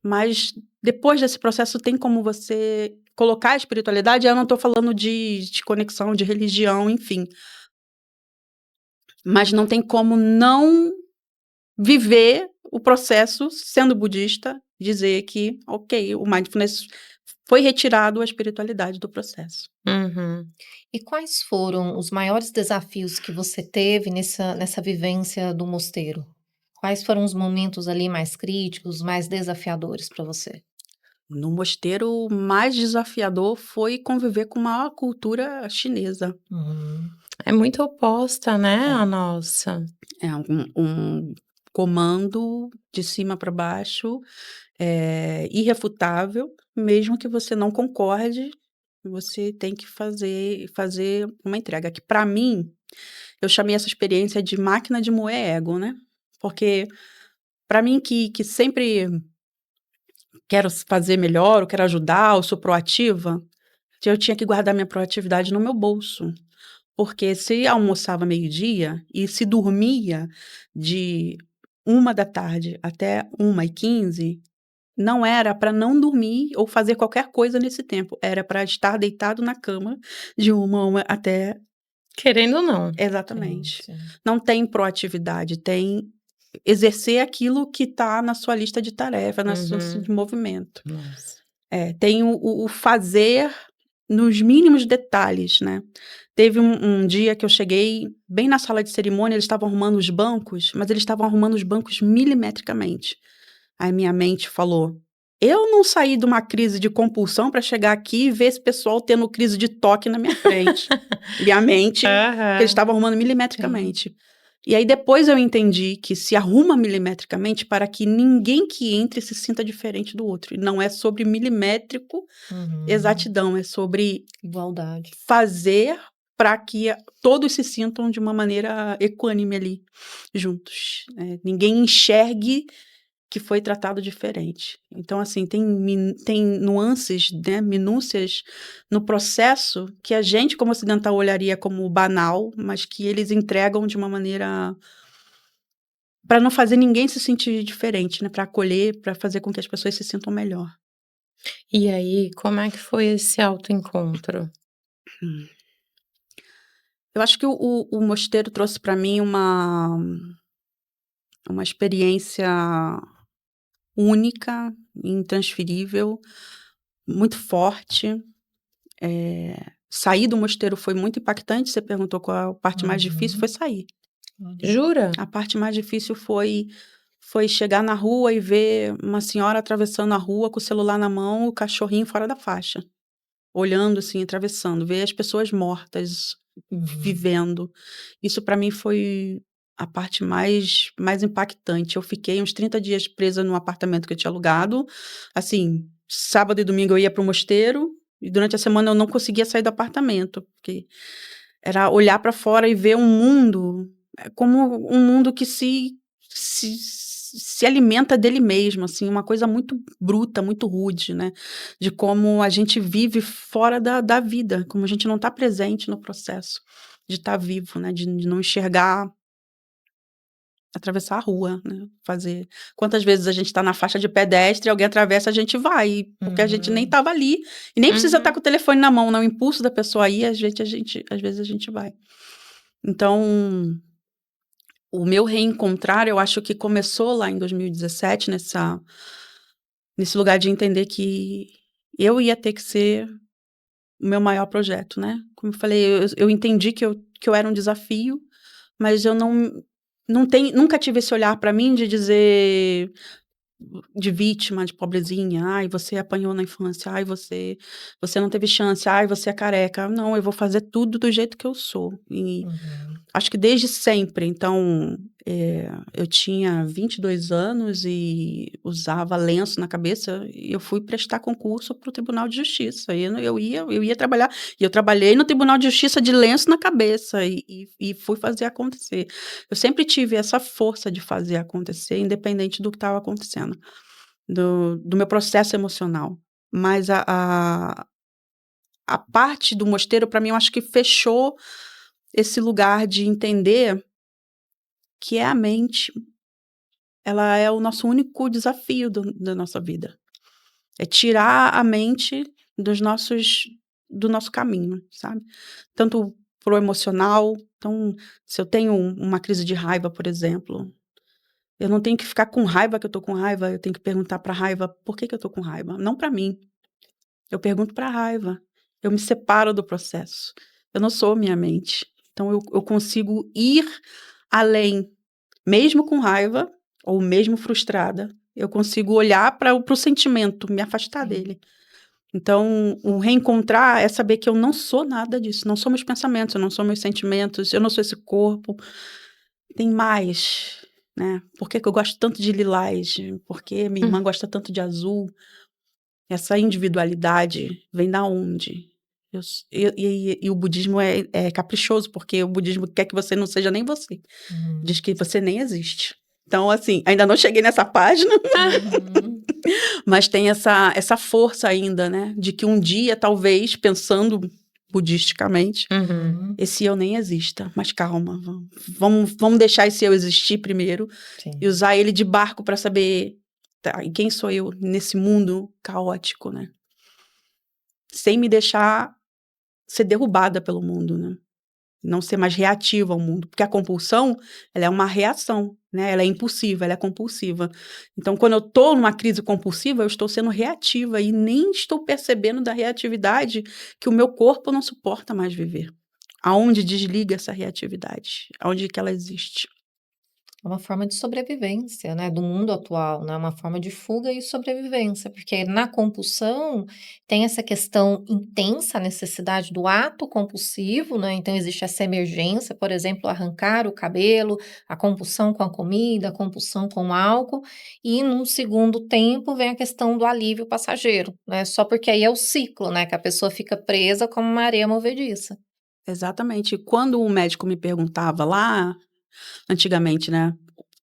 mas depois desse processo tem como você colocar a espiritualidade. Eu não estou falando de conexão, de religião, enfim. Mas não tem como não viver o processo, sendo budista, dizer que, ok, o mindfulness foi retirado a espiritualidade do processo. Uhum. E quais foram os maiores desafios que você teve nessa vivência do mosteiro? Quais foram os momentos ali mais críticos, mais desafiadores para você? No mosteiro, o mais desafiador foi conviver com uma cultura chinesa. É muito oposta, né, É. a nossa. É um comando de cima para baixo, irrefutável, mesmo que você não concorde, você tem que fazer uma entrega. Que para mim, eu chamei essa experiência de máquina de moer ego, né? Porque para mim que sempre quero fazer melhor, eu quero ajudar, eu sou proativa, eu tinha que guardar minha proatividade no meu bolso. Porque se almoçava meio-dia e se dormia de 1h até 1h15, não era para não dormir ou fazer qualquer coisa nesse tempo. Era para estar deitado na cama de 1 até... Querendo ou não. Exatamente. Sim. Não tem proatividade, tem exercer aquilo que está na sua lista de tarefa, na sua de movimento. Nossa. Tem o fazer nos mínimos detalhes, né? Teve um dia que eu cheguei bem na sala de cerimônia, eles estavam arrumando os bancos, mas eles estavam arrumando os bancos milimetricamente. Aí minha mente falou, eu não saí de uma crise de compulsão para chegar aqui e ver esse pessoal tendo crise de toque na minha frente. Minha mente, eles estavam arrumando milimetricamente. E aí depois eu entendi que se arruma milimetricamente para que ninguém que entre se sinta diferente do outro. E não é sobre milimétrico exatidão, é sobre Igualdade. fazer para que todos se sintam de uma maneira equânime ali, juntos. Ninguém enxergue que foi tratado diferente. Então, assim, tem nuances, né, minúcias no processo que a gente, como ocidental, olharia como banal, mas que eles entregam de uma maneira para não fazer ninguém se sentir diferente, né, para acolher, para fazer com que as pessoas se sintam melhor. E aí, como é que foi esse autoencontro? Eu acho que o mosteiro trouxe para mim uma experiência única, intransferível, muito forte. Sair do mosteiro foi muito impactante. Você perguntou qual a parte mais difícil, foi sair. Jura? A parte mais difícil foi chegar na rua e ver uma senhora atravessando a rua com o celular na mão, o cachorrinho fora da faixa. Olhando assim, atravessando. Ver as pessoas mortas, vivendo. Isso para mim foi a parte mais impactante. Eu fiquei uns 30 dias presa num apartamento que eu tinha alugado. Assim, sábado e domingo eu ia para o mosteiro e durante a semana eu não conseguia sair do apartamento, porque era olhar para fora e ver um mundo como um mundo que se alimenta dele mesmo, assim, uma coisa muito bruta, muito rude, né? De como a gente vive fora da vida, como a gente não está presente no processo de estar vivo, né? De não enxergar, atravessar a rua, né? Fazer... Quantas vezes a gente está na faixa de pedestre, alguém atravessa, a gente vai, porque a gente nem estava ali, e nem precisa estar com o telefone na mão, não, o impulso da pessoa aí, às vezes a gente vai. Então, o meu reencontrar, eu acho que começou lá em 2017, nesse lugar de entender que eu ia ter que ser o meu maior projeto, né? Como eu falei, eu entendi que eu era um desafio, mas eu nunca tive esse olhar para mim de dizer, de vítima, de pobrezinha, ai, você apanhou na infância, ai, você não teve chance, ai, você é careca. Não, eu vou fazer tudo do jeito que eu sou. E acho que desde sempre. Então, Eu tinha 22 anos e usava lenço na cabeça, e eu fui prestar concurso para o Tribunal de Justiça. E eu ia trabalhar, e eu trabalhei no Tribunal de Justiça de lenço na cabeça, e fui fazer acontecer. Eu sempre tive essa força de fazer acontecer, independente do que estava acontecendo, do meu processo emocional. Mas a parte do mosteiro, para mim, eu acho que fechou esse lugar de entender que é a mente. Ela é o nosso único desafio da nossa vida. É tirar a mente do nosso caminho, sabe? Tanto pro emocional. Então, se eu tenho uma crise de raiva, por exemplo, eu não tenho que ficar com raiva que eu tô com raiva, eu tenho que perguntar pra raiva por que eu tô com raiva. Não pra mim. Eu pergunto pra raiva. Eu me separo do processo. Eu não sou minha mente. Então, eu consigo ir além, mesmo com raiva, ou mesmo frustrada, eu consigo olhar para o sentimento, me afastar dele. Então, o reencontrar é saber que eu não sou nada disso, não sou meus pensamentos, eu não sou meus sentimentos, eu não sou esse corpo. Tem mais, né? Por que que eu gosto tanto de lilás? Por que minha irmã gosta tanto de azul? Essa individualidade vem da onde? E o budismo é caprichoso, porque o budismo quer que você não seja nem você. Diz que você nem existe. Então, assim, ainda não cheguei nessa página, Uhum. mas tem essa força ainda, né? De que um dia, talvez, pensando budisticamente, Uhum. esse eu nem exista. Mas calma, vamos deixar esse eu existir primeiro Sim. e usar ele de barco para saber, tá, e quem sou eu nesse mundo caótico, né? Sem me deixar ser derrubada pelo mundo, né? Não ser mais reativa ao mundo, porque a compulsão, ela é uma reação, né? Ela é impulsiva, ela é compulsiva. Então, quando eu estou numa crise compulsiva, eu estou sendo reativa e nem estou percebendo da reatividade que o meu corpo não suporta mais viver. Aonde desliga essa reatividade? Aonde que ela existe? É uma forma de sobrevivência, né, do mundo atual, né, uma forma de fuga e sobrevivência, porque na compulsão tem essa questão intensa, a necessidade do ato compulsivo, né, então existe essa emergência, por exemplo, arrancar o cabelo, a compulsão com a comida, a compulsão com o álcool, e num segundo tempo vem a questão do alívio passageiro, né, só porque aí é o ciclo, né, que a pessoa fica presa como uma areia movediça. Exatamente. Quando o médico me perguntava lá, antigamente, né,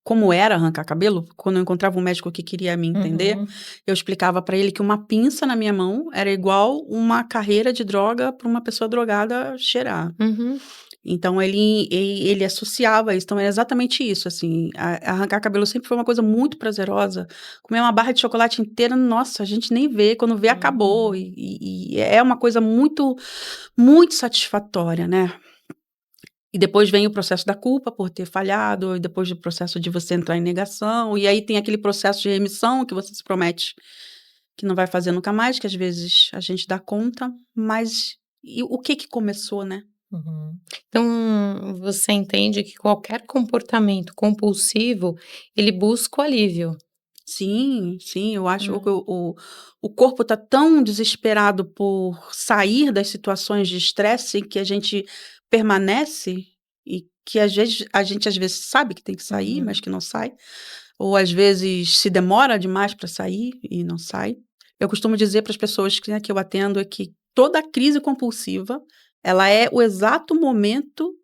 como era arrancar cabelo, quando eu encontrava um médico que queria me entender, Uhum. eu explicava para ele que uma pinça na minha mão era igual uma carreira de droga para uma pessoa drogada cheirar. Uhum. Então ele associava isso, então é exatamente isso, assim, arrancar cabelo sempre foi uma coisa muito prazerosa. Comer uma barra de chocolate inteira, nossa, a gente nem vê, quando vê acabou, Uhum. e é uma coisa muito, muito satisfatória, né. E depois vem o processo da culpa por ter falhado, e depois do processo de você entrar em negação, e aí tem aquele processo de remissão que você se promete que não vai fazer nunca mais, que às vezes a gente dá conta, mas e o que que começou, né? Uhum. Então, você entende que qualquer comportamento compulsivo, ele busca o alívio. Sim, sim, eu acho que Hum. o corpo tá tão desesperado por sair das situações de estresse que a gente permanece e que às vezes a gente às vezes sabe que tem que sair, Uhum. mas que não sai, ou às vezes se demora demais para sair e não sai. Eu costumo dizer para as pessoas que, né, que eu atendo é que toda crise compulsiva, ela é o exato momento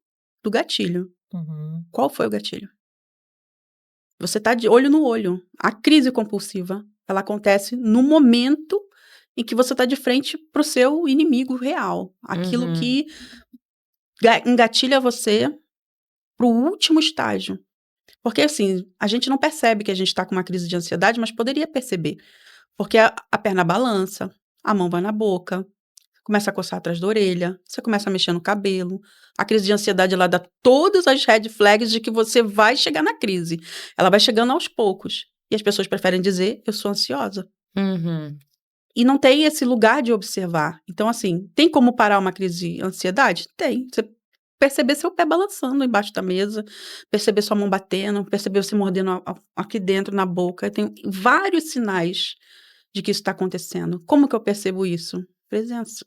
do gatilho. Uhum. Qual foi o gatilho? Você está de olho no olho. A crise compulsiva, ela acontece no momento em que você está de frente para o seu inimigo real. Aquilo Uhum. que engatilha você para o último estágio. Porque, assim, a gente não percebe que a gente está com uma crise de ansiedade, mas poderia perceber. Porque a perna balança, a mão vai na boca, começa a coçar atrás da orelha, você começa a mexer no cabelo. A crise de ansiedade, ela dá todas as red flags de que você vai chegar na crise. Ela vai chegando aos poucos. E as pessoas preferem dizer, eu sou ansiosa. Uhum. E não tem esse lugar de observar. Então, assim, tem como parar uma crise de ansiedade? Tem. Você perceber seu pé balançando embaixo da mesa, perceber sua mão batendo, perceber você mordendo aqui dentro, na boca. Tem vários sinais de que isso está acontecendo. Como que eu percebo isso? Presença.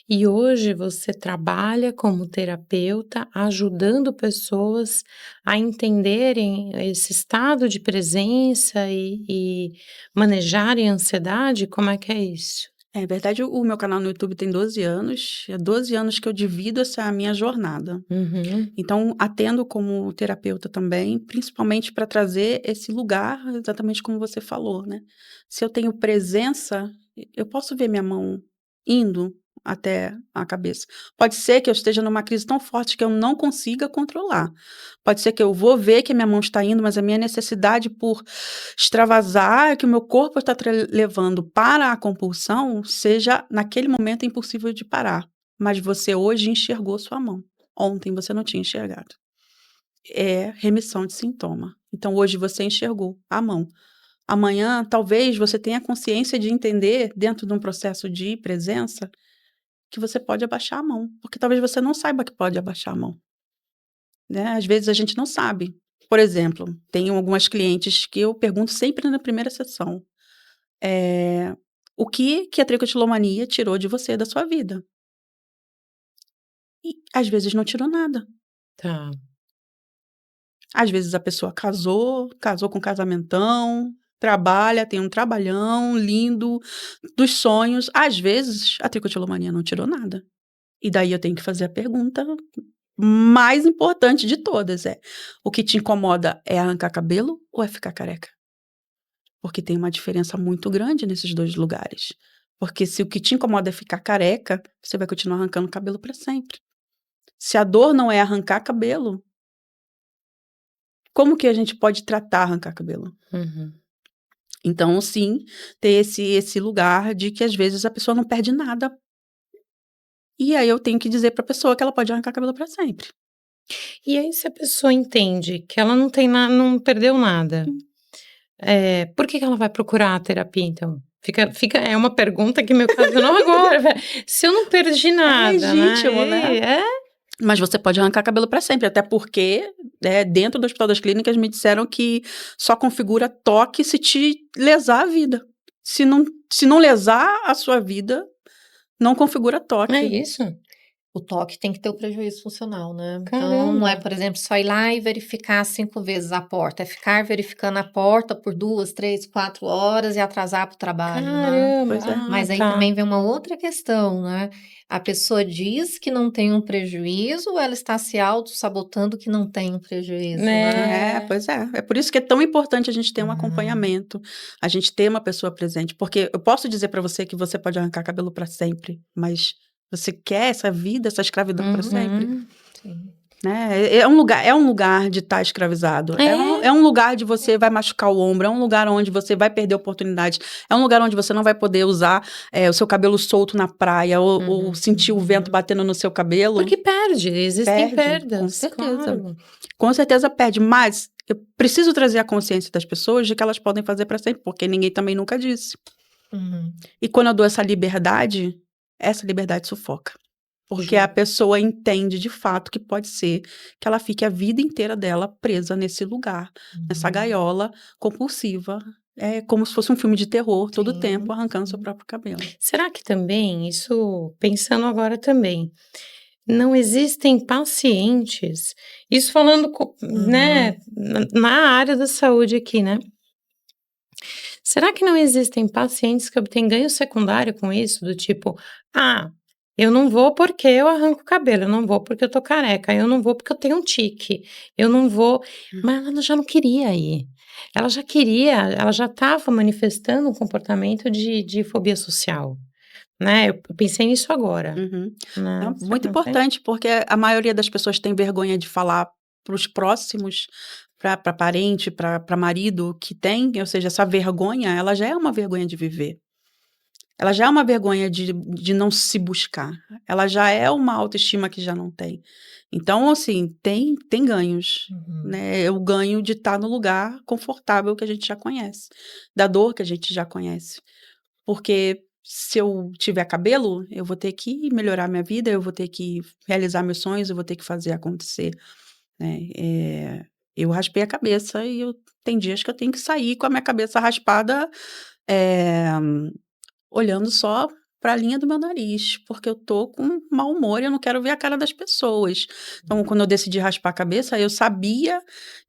E hoje você trabalha como terapeuta, ajudando pessoas a entenderem esse estado de presença e manejarem a ansiedade? Como é que é isso? É verdade, o meu canal no YouTube tem 12 anos, é 12 anos que eu divido essa minha jornada. Uhum, Então, atendo como terapeuta também, principalmente para trazer esse lugar, exatamente como você falou, né? Se eu tenho presença, eu posso ver minha mão indo até a cabeça. Pode ser que eu esteja numa crise tão forte que eu não consiga controlar. Pode ser que eu vou ver que a minha mão está indo, mas a minha necessidade por extravasar, que o meu corpo está levando para a compulsão, seja naquele momento impossível de parar. Mas você hoje enxergou sua mão. Ontem você não tinha enxergado. É remissão de sintoma. Então hoje você enxergou a mão. Amanhã, talvez você tenha consciência de entender, dentro de um processo de presença, que você pode abaixar a mão. Porque talvez você não saiba que pode abaixar a mão. Né? Às vezes a gente não sabe. Por exemplo, tenho algumas clientes que eu pergunto sempre na primeira sessão. O que a tricotilomania tirou de você, da sua vida? E às vezes não tirou nada. tá. Às vezes a pessoa casou com um casamentão, trabalha, tem um trabalhão lindo, dos sonhos. Às vezes a tricotilomania não tirou nada. E daí eu tenho que fazer a pergunta mais importante de todas, o que te incomoda é arrancar cabelo ou é ficar careca? Porque tem uma diferença muito grande nesses 2 lugares. Porque se o que te incomoda é ficar careca, você vai continuar arrancando cabelo para sempre. Se a dor não é arrancar cabelo, como que a gente pode tratar arrancar cabelo? Uhum. Então, sim, ter esse lugar de que às vezes a pessoa não perde nada. E aí eu tenho que dizer para a pessoa que ela pode arrancar cabelo para sempre. E aí, se a pessoa entende que ela não tem não perdeu nada, por que que ela vai procurar a terapia, então? É uma pergunta que me ocasionou agora, se eu não perdi É nada, legítimo, né? né? Mas você pode arrancar cabelo para sempre, até porque, dentro do Hospital das Clínicas me disseram que só configura toque se te lesar a vida. Se não lesar a sua vida, não configura É toque. isso? O toque tem que ter o prejuízo funcional, né? Então, não é, Caramba. por exemplo, só ir lá e verificar 5 vezes a porta, é ficar verificando a porta por 2, 3, 4 horas e atrasar para o trabalho, né? Caramba. Pois é. Mas aí Tá. também vem uma outra questão, né? A pessoa diz que não tem um prejuízo, ou ela está se auto-sabotando que não tem um prejuízo, né? Pois é. É por isso que é tão importante a gente ter um Hum, acompanhamento, a gente ter uma pessoa presente. Porque eu posso dizer para você que você pode arrancar cabelo para sempre, mas você quer essa vida, essa escravidão para sempre? Uhum. sim. Né? É um lugar de estar escravizado. É um, É. é um lugar de você vai machucar o ombro, é um lugar onde você vai perder oportunidades, é um lugar onde você não vai poder usar o seu cabelo solto na praia ou Uhum. sentir o vento batendo no seu cabelo. Porque perde, existem Perde, com perdas, certeza. claro. Com certeza perde, mas eu preciso trazer a consciência das pessoas de que elas podem fazer para sempre, porque ninguém também nunca disse. Uhum. E quando eu dou essa liberdade sufoca. Porque a pessoa entende de fato que pode ser que ela fique a vida inteira dela presa nesse lugar, nessa Uhum. gaiola compulsiva. É como se fosse um filme de terror, todo o tempo Sim, arrancando seu sim. próprio cabelo. Será que também, isso pensando agora também, não existem pacientes, isso falando, Uhum. né, na área da saúde aqui, né? Será que não existem pacientes que obtêm ganho secundário com isso? Do tipo, ah, eu não vou porque eu arranco o cabelo, eu não vou porque eu tô careca, eu não vou porque eu tenho um tique, eu não vou. Mas ela já não queria ir. Ela já queria, ela já estava manifestando um comportamento de fobia social, né? Eu pensei nisso agora, Uhum. né? É Será muito que não tem? importante, porque a maioria das pessoas tem vergonha de falar para os próximos, para parente, para marido que tem, ou seja, essa vergonha, ela já é uma vergonha de viver. Ela já é uma vergonha de não se buscar. Ela já é uma autoestima que já não tem. Então, assim, tem ganhos, Uhum. né? É o ganho de estar no lugar confortável que a gente já conhece, da dor que a gente já conhece. Porque se eu tiver cabelo, eu vou ter que melhorar minha vida, eu vou ter que realizar meus sonhos, eu vou ter que fazer acontecer, né? Eu raspei a cabeça e tem dias que eu tenho que sair com a minha cabeça raspada, eh, olhando só para a linha do meu nariz, porque eu tô com mau humor e eu não quero ver a cara das pessoas. Então, quando eu decidi raspar a cabeça, eu sabia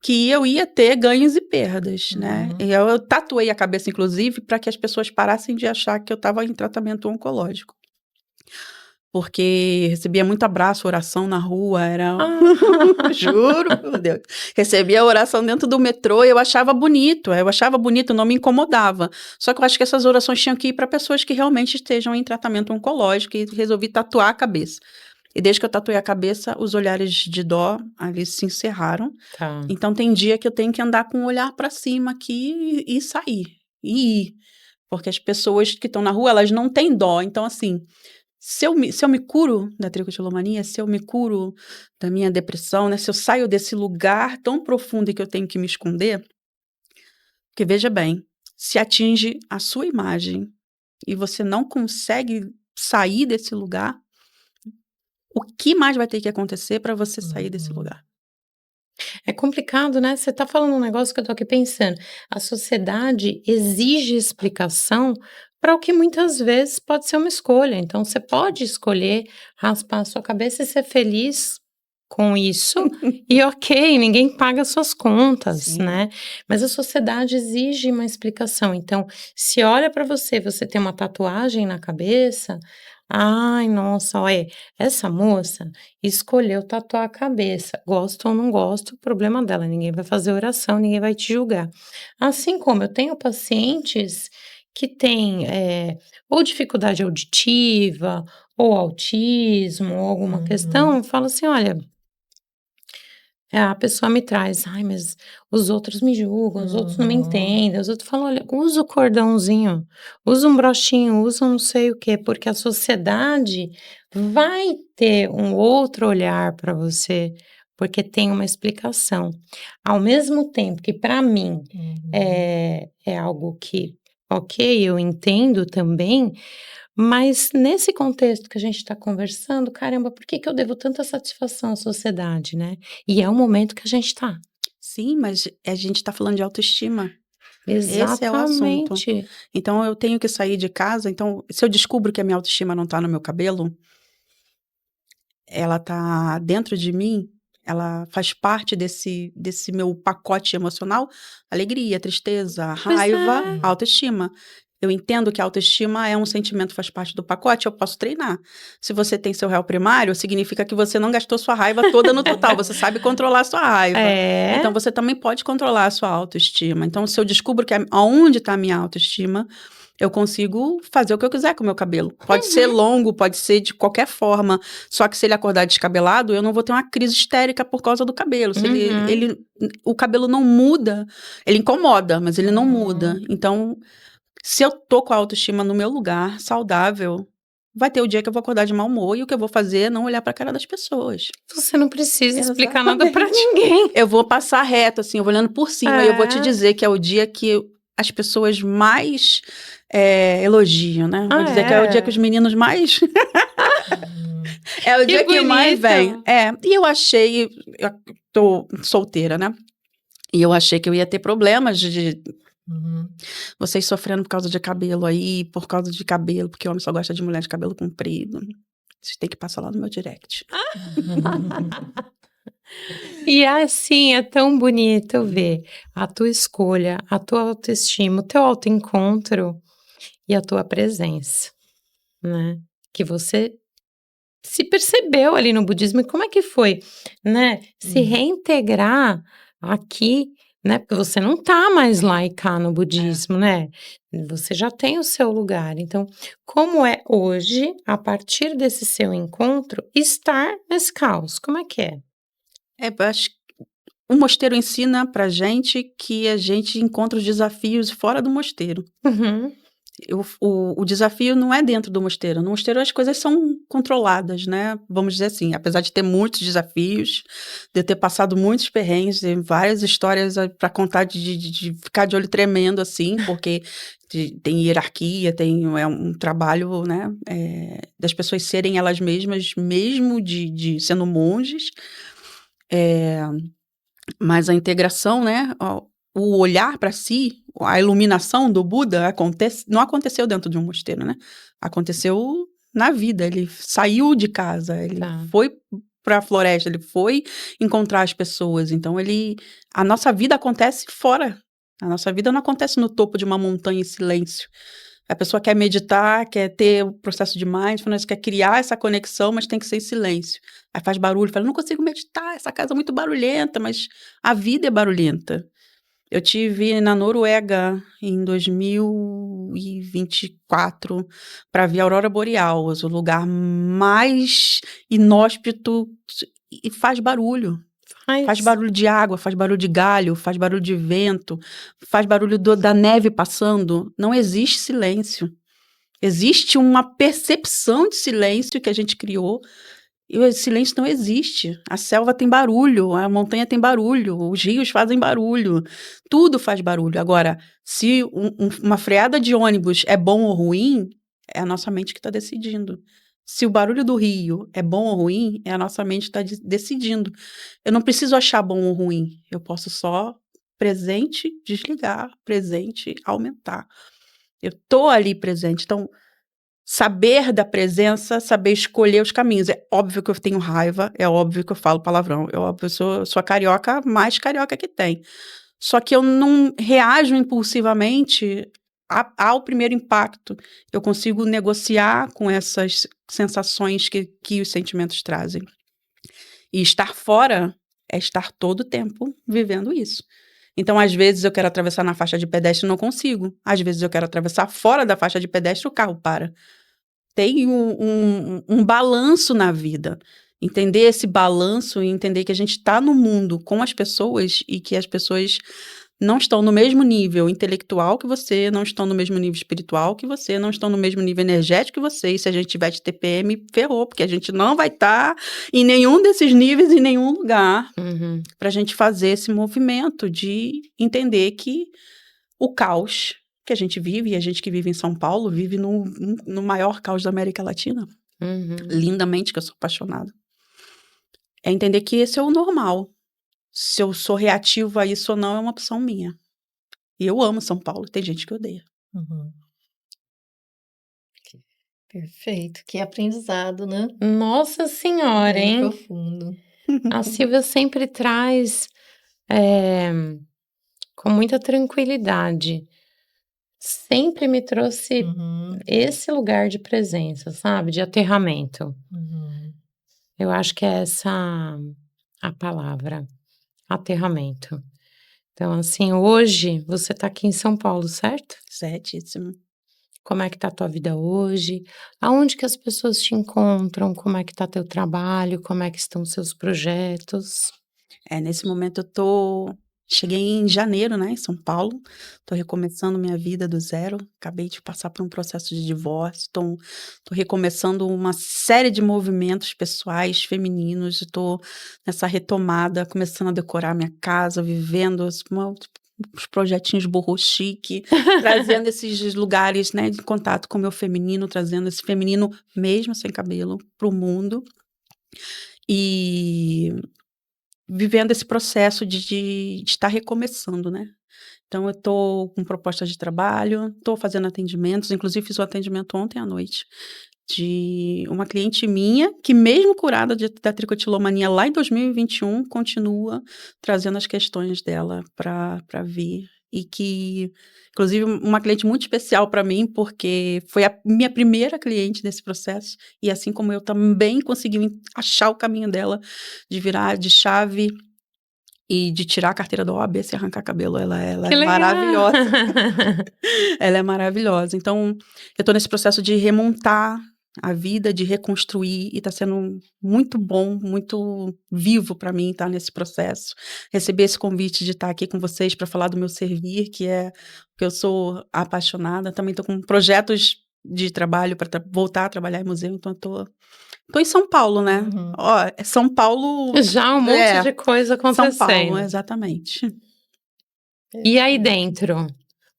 que eu ia ter ganhos e perdas, né? E eu tatuei a cabeça, inclusive, para que as pessoas parassem de achar que eu estava em tratamento oncológico. Porque recebia muito abraço, oração na rua, era... Juro, meu Deus. Recebia oração dentro do metrô e eu achava bonito, não me incomodava. Só que eu acho que essas orações tinham que ir para pessoas que realmente estejam em tratamento oncológico e resolvi tatuar a cabeça. E desde que eu tatuei a cabeça, os olhares de dó ali se encerraram. Tá. Então tem dia que eu tenho que andar com o olhar para cima aqui e sair, e ir. Porque as pessoas que estão na rua, elas não têm dó. Então, assim... Se eu me curo da tricotilomania, se eu me curo da minha depressão, né? Se eu saio desse lugar tão profundo e que eu tenho que me esconder, porque veja bem, se atinge a sua imagem e você não consegue sair desse lugar, o que mais vai ter que acontecer para você sair desse lugar? É complicado, né? Você tá falando um negócio que eu tô aqui pensando. A sociedade exige explicação para o que muitas vezes pode ser uma escolha. Então, você pode escolher raspar a sua cabeça e ser feliz com isso. E ok, ninguém paga suas contas, Sim. né? Mas a sociedade exige uma explicação. Então, se olha para você, você tem uma tatuagem na cabeça. Ai, nossa, olha, essa moça escolheu tatuar a cabeça. Gosto ou não gosto, o problema dela. Ninguém vai fazer oração, ninguém vai te julgar. Assim como eu tenho pacientes que têm ou dificuldade auditiva, ou autismo, ou alguma questão, eu falo assim: olha. A pessoa me traz, ai, mas os outros me julgam, os outros não me entendem, os outros falam, olha, usa o cordãozinho, usa um brochinho, usa um não sei o quê, porque a sociedade vai ter um outro olhar para você, porque tem uma explicação. Ao mesmo tempo que para mim é algo que, ok, eu entendo também, mas nesse contexto que a gente está conversando, caramba, por que que eu devo tanta satisfação à sociedade, né? E é o momento que a gente tá. Sim, mas a gente está falando de autoestima. Esse é o assunto. Exatamente. Então, eu tenho que sair de casa. Então, se eu descubro que a minha autoestima não está no meu cabelo, ela tá dentro de mim, ela faz parte desse meu pacote emocional, alegria, tristeza, Pois raiva, é. autoestima. Eu entendo que a autoestima é um sentimento, faz parte do pacote, eu posso treinar. Se você tem seu réu primário, significa que você não gastou sua raiva toda no total, você sabe controlar a sua raiva. Então, você também pode controlar a sua autoestima. Então, se eu descubro que aonde está a minha autoestima, eu consigo fazer o que eu quiser com o meu cabelo. Pode ser longo, pode ser de qualquer forma. Só que se ele acordar descabelado, eu não vou ter uma crise histérica por causa do cabelo. Se o cabelo não muda, ele incomoda, mas ele não muda. Então, se eu tô com a autoestima no meu lugar, saudável, vai ter o dia que eu vou acordar de mau humor e o que eu vou fazer é não olhar pra cara das pessoas. Você não precisa explicar Exatamente. nada pra ninguém. Eu vou passar reto, assim, eu vou olhando por cima e eu vou te dizer que é o dia que as pessoas mais elogiam, né? Vou dizer que é o dia que os meninos mais... É o dia que mais vem. E eu achei... Eu tô solteira, né? E eu achei que eu ia ter problemas de vocês sofrendo por causa de cabelo aí, por causa de cabelo, porque homem só gosta de mulher de cabelo comprido. Vocês têm que passar lá no meu direct. E assim, é tão bonito ver a tua escolha, a tua autoestima, o teu autoencontro e a tua presença, né? Que você se percebeu ali no budismo. E como é que foi, né? Se reintegrar aqui, né? Porque você não tá mais lá e cá no budismo, né? Você já tem o seu lugar. Então, como é hoje, a partir desse seu encontro, estar nesse caos? Como é que é? Eu acho que o mosteiro ensina pra gente que a gente encontra os desafios fora do mosteiro. O desafio não é dentro do mosteiro. No mosteiro as coisas são controladas, né? Vamos dizer assim, apesar de ter muitos desafios, de eu ter passado muitos perrengues, tem várias histórias para contar de ficar de olho tremendo, assim, porque tem hierarquia, tem um trabalho, né? Das pessoas serem elas mesmas, mesmo de sendo monges. Mas a integração, né? O olhar para si, a iluminação do Buda não aconteceu dentro de um mosteiro, né? Aconteceu na vida. Ele saiu de casa, ele Tá. foi para a floresta, ele foi encontrar as pessoas. Então, a nossa vida acontece fora. A nossa vida não acontece no topo de uma montanha em silêncio. A pessoa quer meditar, quer ter o processo de mindfulness, quer criar essa conexão, mas tem que ser em silêncio. Aí faz barulho, fala, não consigo meditar, essa casa é muito barulhenta, mas a vida é barulhenta. Eu tive na Noruega em 2024 para ver a Aurora Boreal, o lugar mais inóspito e faz barulho. Faz barulho de água, faz barulho de galho, faz barulho de vento, faz barulho da neve passando. Não existe silêncio. Existe uma percepção de silêncio que a gente criou. E o silêncio não existe. A selva tem barulho, a montanha tem barulho, os rios fazem barulho, tudo faz barulho. Agora, se uma freada de ônibus é bom ou ruim, é a nossa mente que está decidindo. Se o barulho do rio é bom ou ruim, é a nossa mente que está decidindo. Eu não preciso achar bom ou ruim, eu posso só presente, desligar, presente, aumentar. Eu estou ali presente, então saber da presença, saber escolher os caminhos. É óbvio que eu tenho raiva, é óbvio que eu falo palavrão, é óbvio que eu sou a carioca mais carioca que tem. Só que eu não reajo impulsivamente ao primeiro impacto. Eu consigo negociar com essas sensações que os sentimentos trazem. E estar fora é estar todo o tempo vivendo isso. Então, às vezes, eu quero atravessar na faixa de pedestre e não consigo. Às vezes, eu quero atravessar fora da faixa de pedestre e o carro para. Tem um balanço na vida. Entender esse balanço e entender que a gente está no mundo com as pessoas e que as pessoas não estão no mesmo nível intelectual que você, não estão no mesmo nível espiritual que você, não estão no mesmo nível energético que você. E se a gente tiver de TPM, ferrou, porque a gente não vai estar em nenhum desses níveis, em nenhum lugar, para a gente fazer esse movimento de entender que o caos que a gente vive, e a gente que vive em São Paulo, vive no maior caos da América Latina, lindamente, que eu sou apaixonada. É entender que esse é o normal. Se eu sou reativo a isso ou não, é uma opção minha. E eu amo São Paulo, tem gente que odeia. Perfeito, que aprendizado, né? Nossa Senhora, Bem hein? profundo. A Silvia sempre traz com muita tranquilidade. Sempre me trouxe esse lugar de presença, sabe? De aterramento. Eu acho que é essa a palavra, aterramento. Então, assim, hoje você tá aqui em São Paulo, certo? Certíssimo. Como é que tá a tua vida hoje? Aonde que as pessoas te encontram? Como é que tá teu trabalho? Como é que estão seus projetos? Nesse momento cheguei em janeiro, né, em São Paulo. Tô recomeçando minha vida do zero. Acabei de passar por um processo de divórcio. Tô recomeçando uma série de movimentos pessoais, femininos. Tô nessa retomada, começando a decorar minha casa, vivendo os projetinhos borro chique, trazendo esses lugares, né, de contato com o meu feminino, trazendo esse feminino mesmo sem cabelo pro mundo. E vivendo esse processo de estar recomeçando, né? Então, eu estou com propostas de trabalho, estou fazendo atendimentos, inclusive fiz um atendimento ontem à noite de uma cliente minha, que mesmo curada da tricotilomania lá em 2021, continua trazendo as questões dela para vir. E que, inclusive, uma cliente muito especial para mim, porque foi a minha primeira cliente nesse processo, e assim como eu também consegui achar o caminho dela de virar de chave e de tirar a carteira da OAB sem arrancar cabelo. Ela é maravilhosa. Ela é maravilhosa. Então, eu tô nesse processo de remontar a vida, de reconstruir, e tá sendo muito bom, muito vivo para mim estar nesse processo. Receber esse convite de estar aqui com vocês para falar do meu servir, que é que eu sou apaixonada. Também tô com projetos de trabalho para voltar a trabalhar em museu, então eu tô em São Paulo, né? Ó, é São Paulo. Já um monte de coisa acontecendo. São Paulo, exatamente. E aí dentro?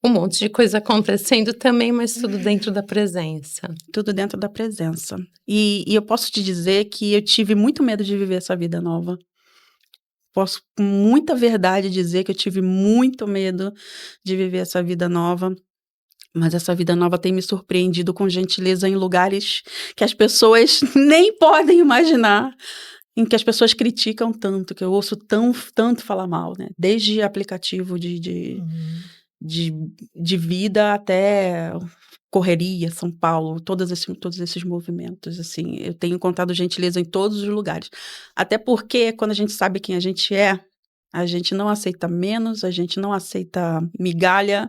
Um monte de coisa acontecendo também, mas tudo dentro da presença. Tudo dentro da presença. E eu posso te dizer que eu tive muito medo de viver essa vida nova. Posso com muita verdade dizer que eu tive muito medo de viver essa vida nova. Mas essa vida nova tem me surpreendido com gentileza em lugares que as pessoas nem podem imaginar, em que as pessoas criticam tanto, que eu ouço tanto falar mal, né? Desde aplicativo de vida até correria, São Paulo, todos esses movimentos, assim. Eu tenho encontrado gentileza em todos os lugares. Até porque, quando a gente sabe quem a gente não aceita menos, a gente não aceita migalha,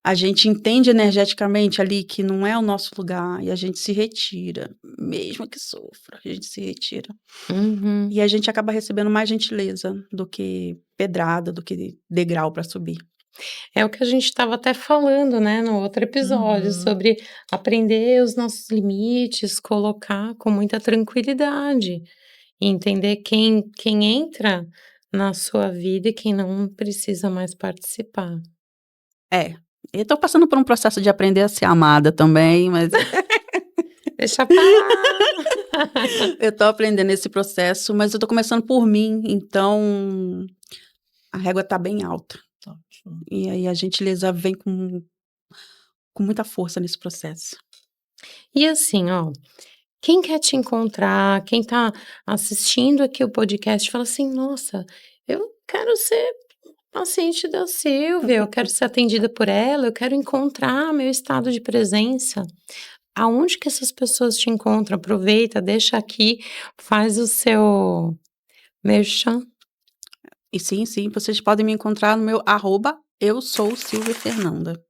a gente entende energeticamente ali que não é o nosso lugar e a gente se retira, mesmo que sofra, a gente se retira. Uhum. E a gente acaba recebendo mais gentileza do que pedrada, do que degrau para subir. É o que a gente estava até falando, né, no outro episódio, sobre aprender os nossos limites, colocar com muita tranquilidade, e entender quem entra na sua vida e quem não precisa mais participar. É, eu tô passando por um processo de aprender a ser amada também, mas Deixa pra lá. eu tô aprendendo esse processo, mas eu tô começando por mim, então a régua tá bem alta. Ótimo. E aí a gentileza vem com muita força nesse processo. E assim, ó, quem quer te encontrar, quem tá assistindo aqui o podcast, fala assim: nossa, eu quero ser paciente da Silvia, eu quero ser atendida por ela, eu quero encontrar meu estado de presença. Aonde que essas pessoas te encontram? Aproveita, deixa aqui, faz o seu merchan. E sim, vocês podem me encontrar no meu @eu sou Silvia Fernanda.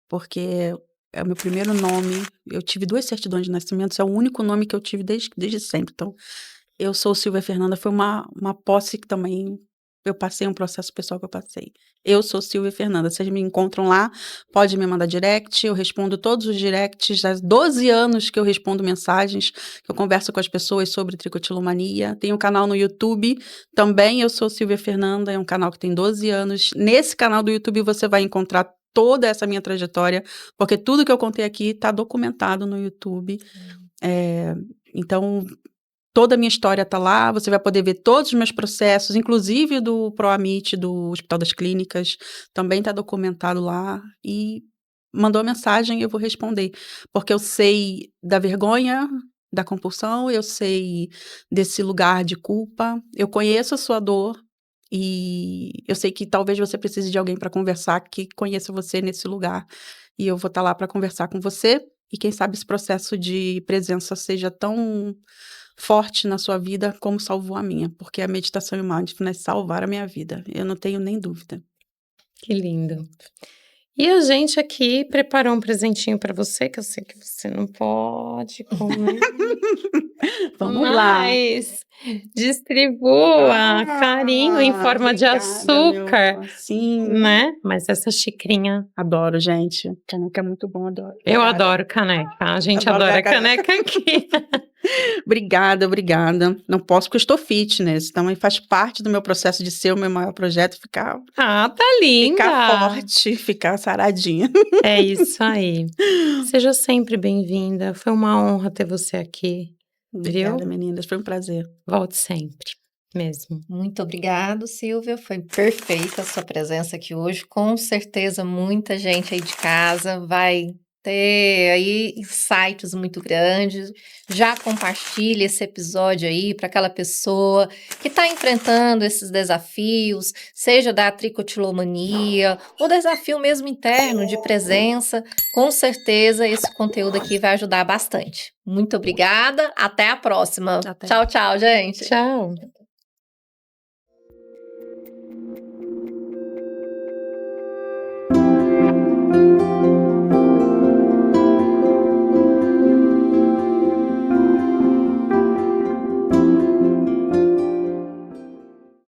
Porque é o meu primeiro nome, eu tive 2 certidões de nascimento, é o único nome que eu tive desde sempre. Então, eu sou Silvia Fernanda, foi uma posse que também eu passei, um processo pessoal que eu passei. Eu sou Silvia Fernanda, vocês me encontram lá, pode me mandar direct, eu respondo todos os directs, há 12 anos que eu respondo mensagens, que eu converso com as pessoas sobre tricotilomania. Tem um canal no YouTube, também eu sou Silvia Fernanda, é um canal que tem 12 anos. Nesse canal do YouTube você vai encontrar toda essa minha trajetória, porque tudo que eu contei aqui está documentado no YouTube. Então, toda a minha história está lá, você vai poder ver todos os meus processos, inclusive do ProAmit, do Hospital das Clínicas, também está documentado lá. E mandou a mensagem, eu vou responder. Porque eu sei da vergonha, da compulsão, eu sei desse lugar de culpa, eu conheço a sua dor, e eu sei que talvez você precise de alguém para conversar que conheça você nesse lugar. E eu vou estar lá para conversar com você. E quem sabe esse processo de presença seja tão forte na sua vida como salvou a minha. Porque a meditação e o mindfulness salvaram a minha vida. Eu não tenho nem dúvida. Que lindo. E a gente aqui preparou um presentinho para você, que eu sei que você não pode comer. Vamos lá. Mas distribua carinho em forma de Obrigada, açúcar, meu. Sim. né? Mas essa xicrinha, Adoro, gente. Caneca é muito bom, adoro. eu Obrigada. adoro caneca. A gente Adoro adora caneca. caneca aqui. Obrigada. Não posso porque eu estou fitness. Também faz parte do meu processo de ser o meu maior projeto, ficar Ah, tá linda. forte, ficar saradinha. É isso aí. Seja sempre bem-vinda. Foi uma honra ter você aqui. Obrigada, meninas. Foi um prazer. Volte sempre, mesmo. Muito obrigado, Silvia. Foi perfeita a sua presença aqui hoje. Com certeza, muita gente aí de casa vai ter aí insights muito grandes. Já compartilhe esse episódio aí para aquela pessoa que está enfrentando esses desafios, seja da tricotilomania, ou desafio mesmo interno de presença. Com certeza, esse conteúdo aqui vai ajudar bastante. Muito obrigada. Até a próxima. Até. Tchau, tchau, gente. Tchau.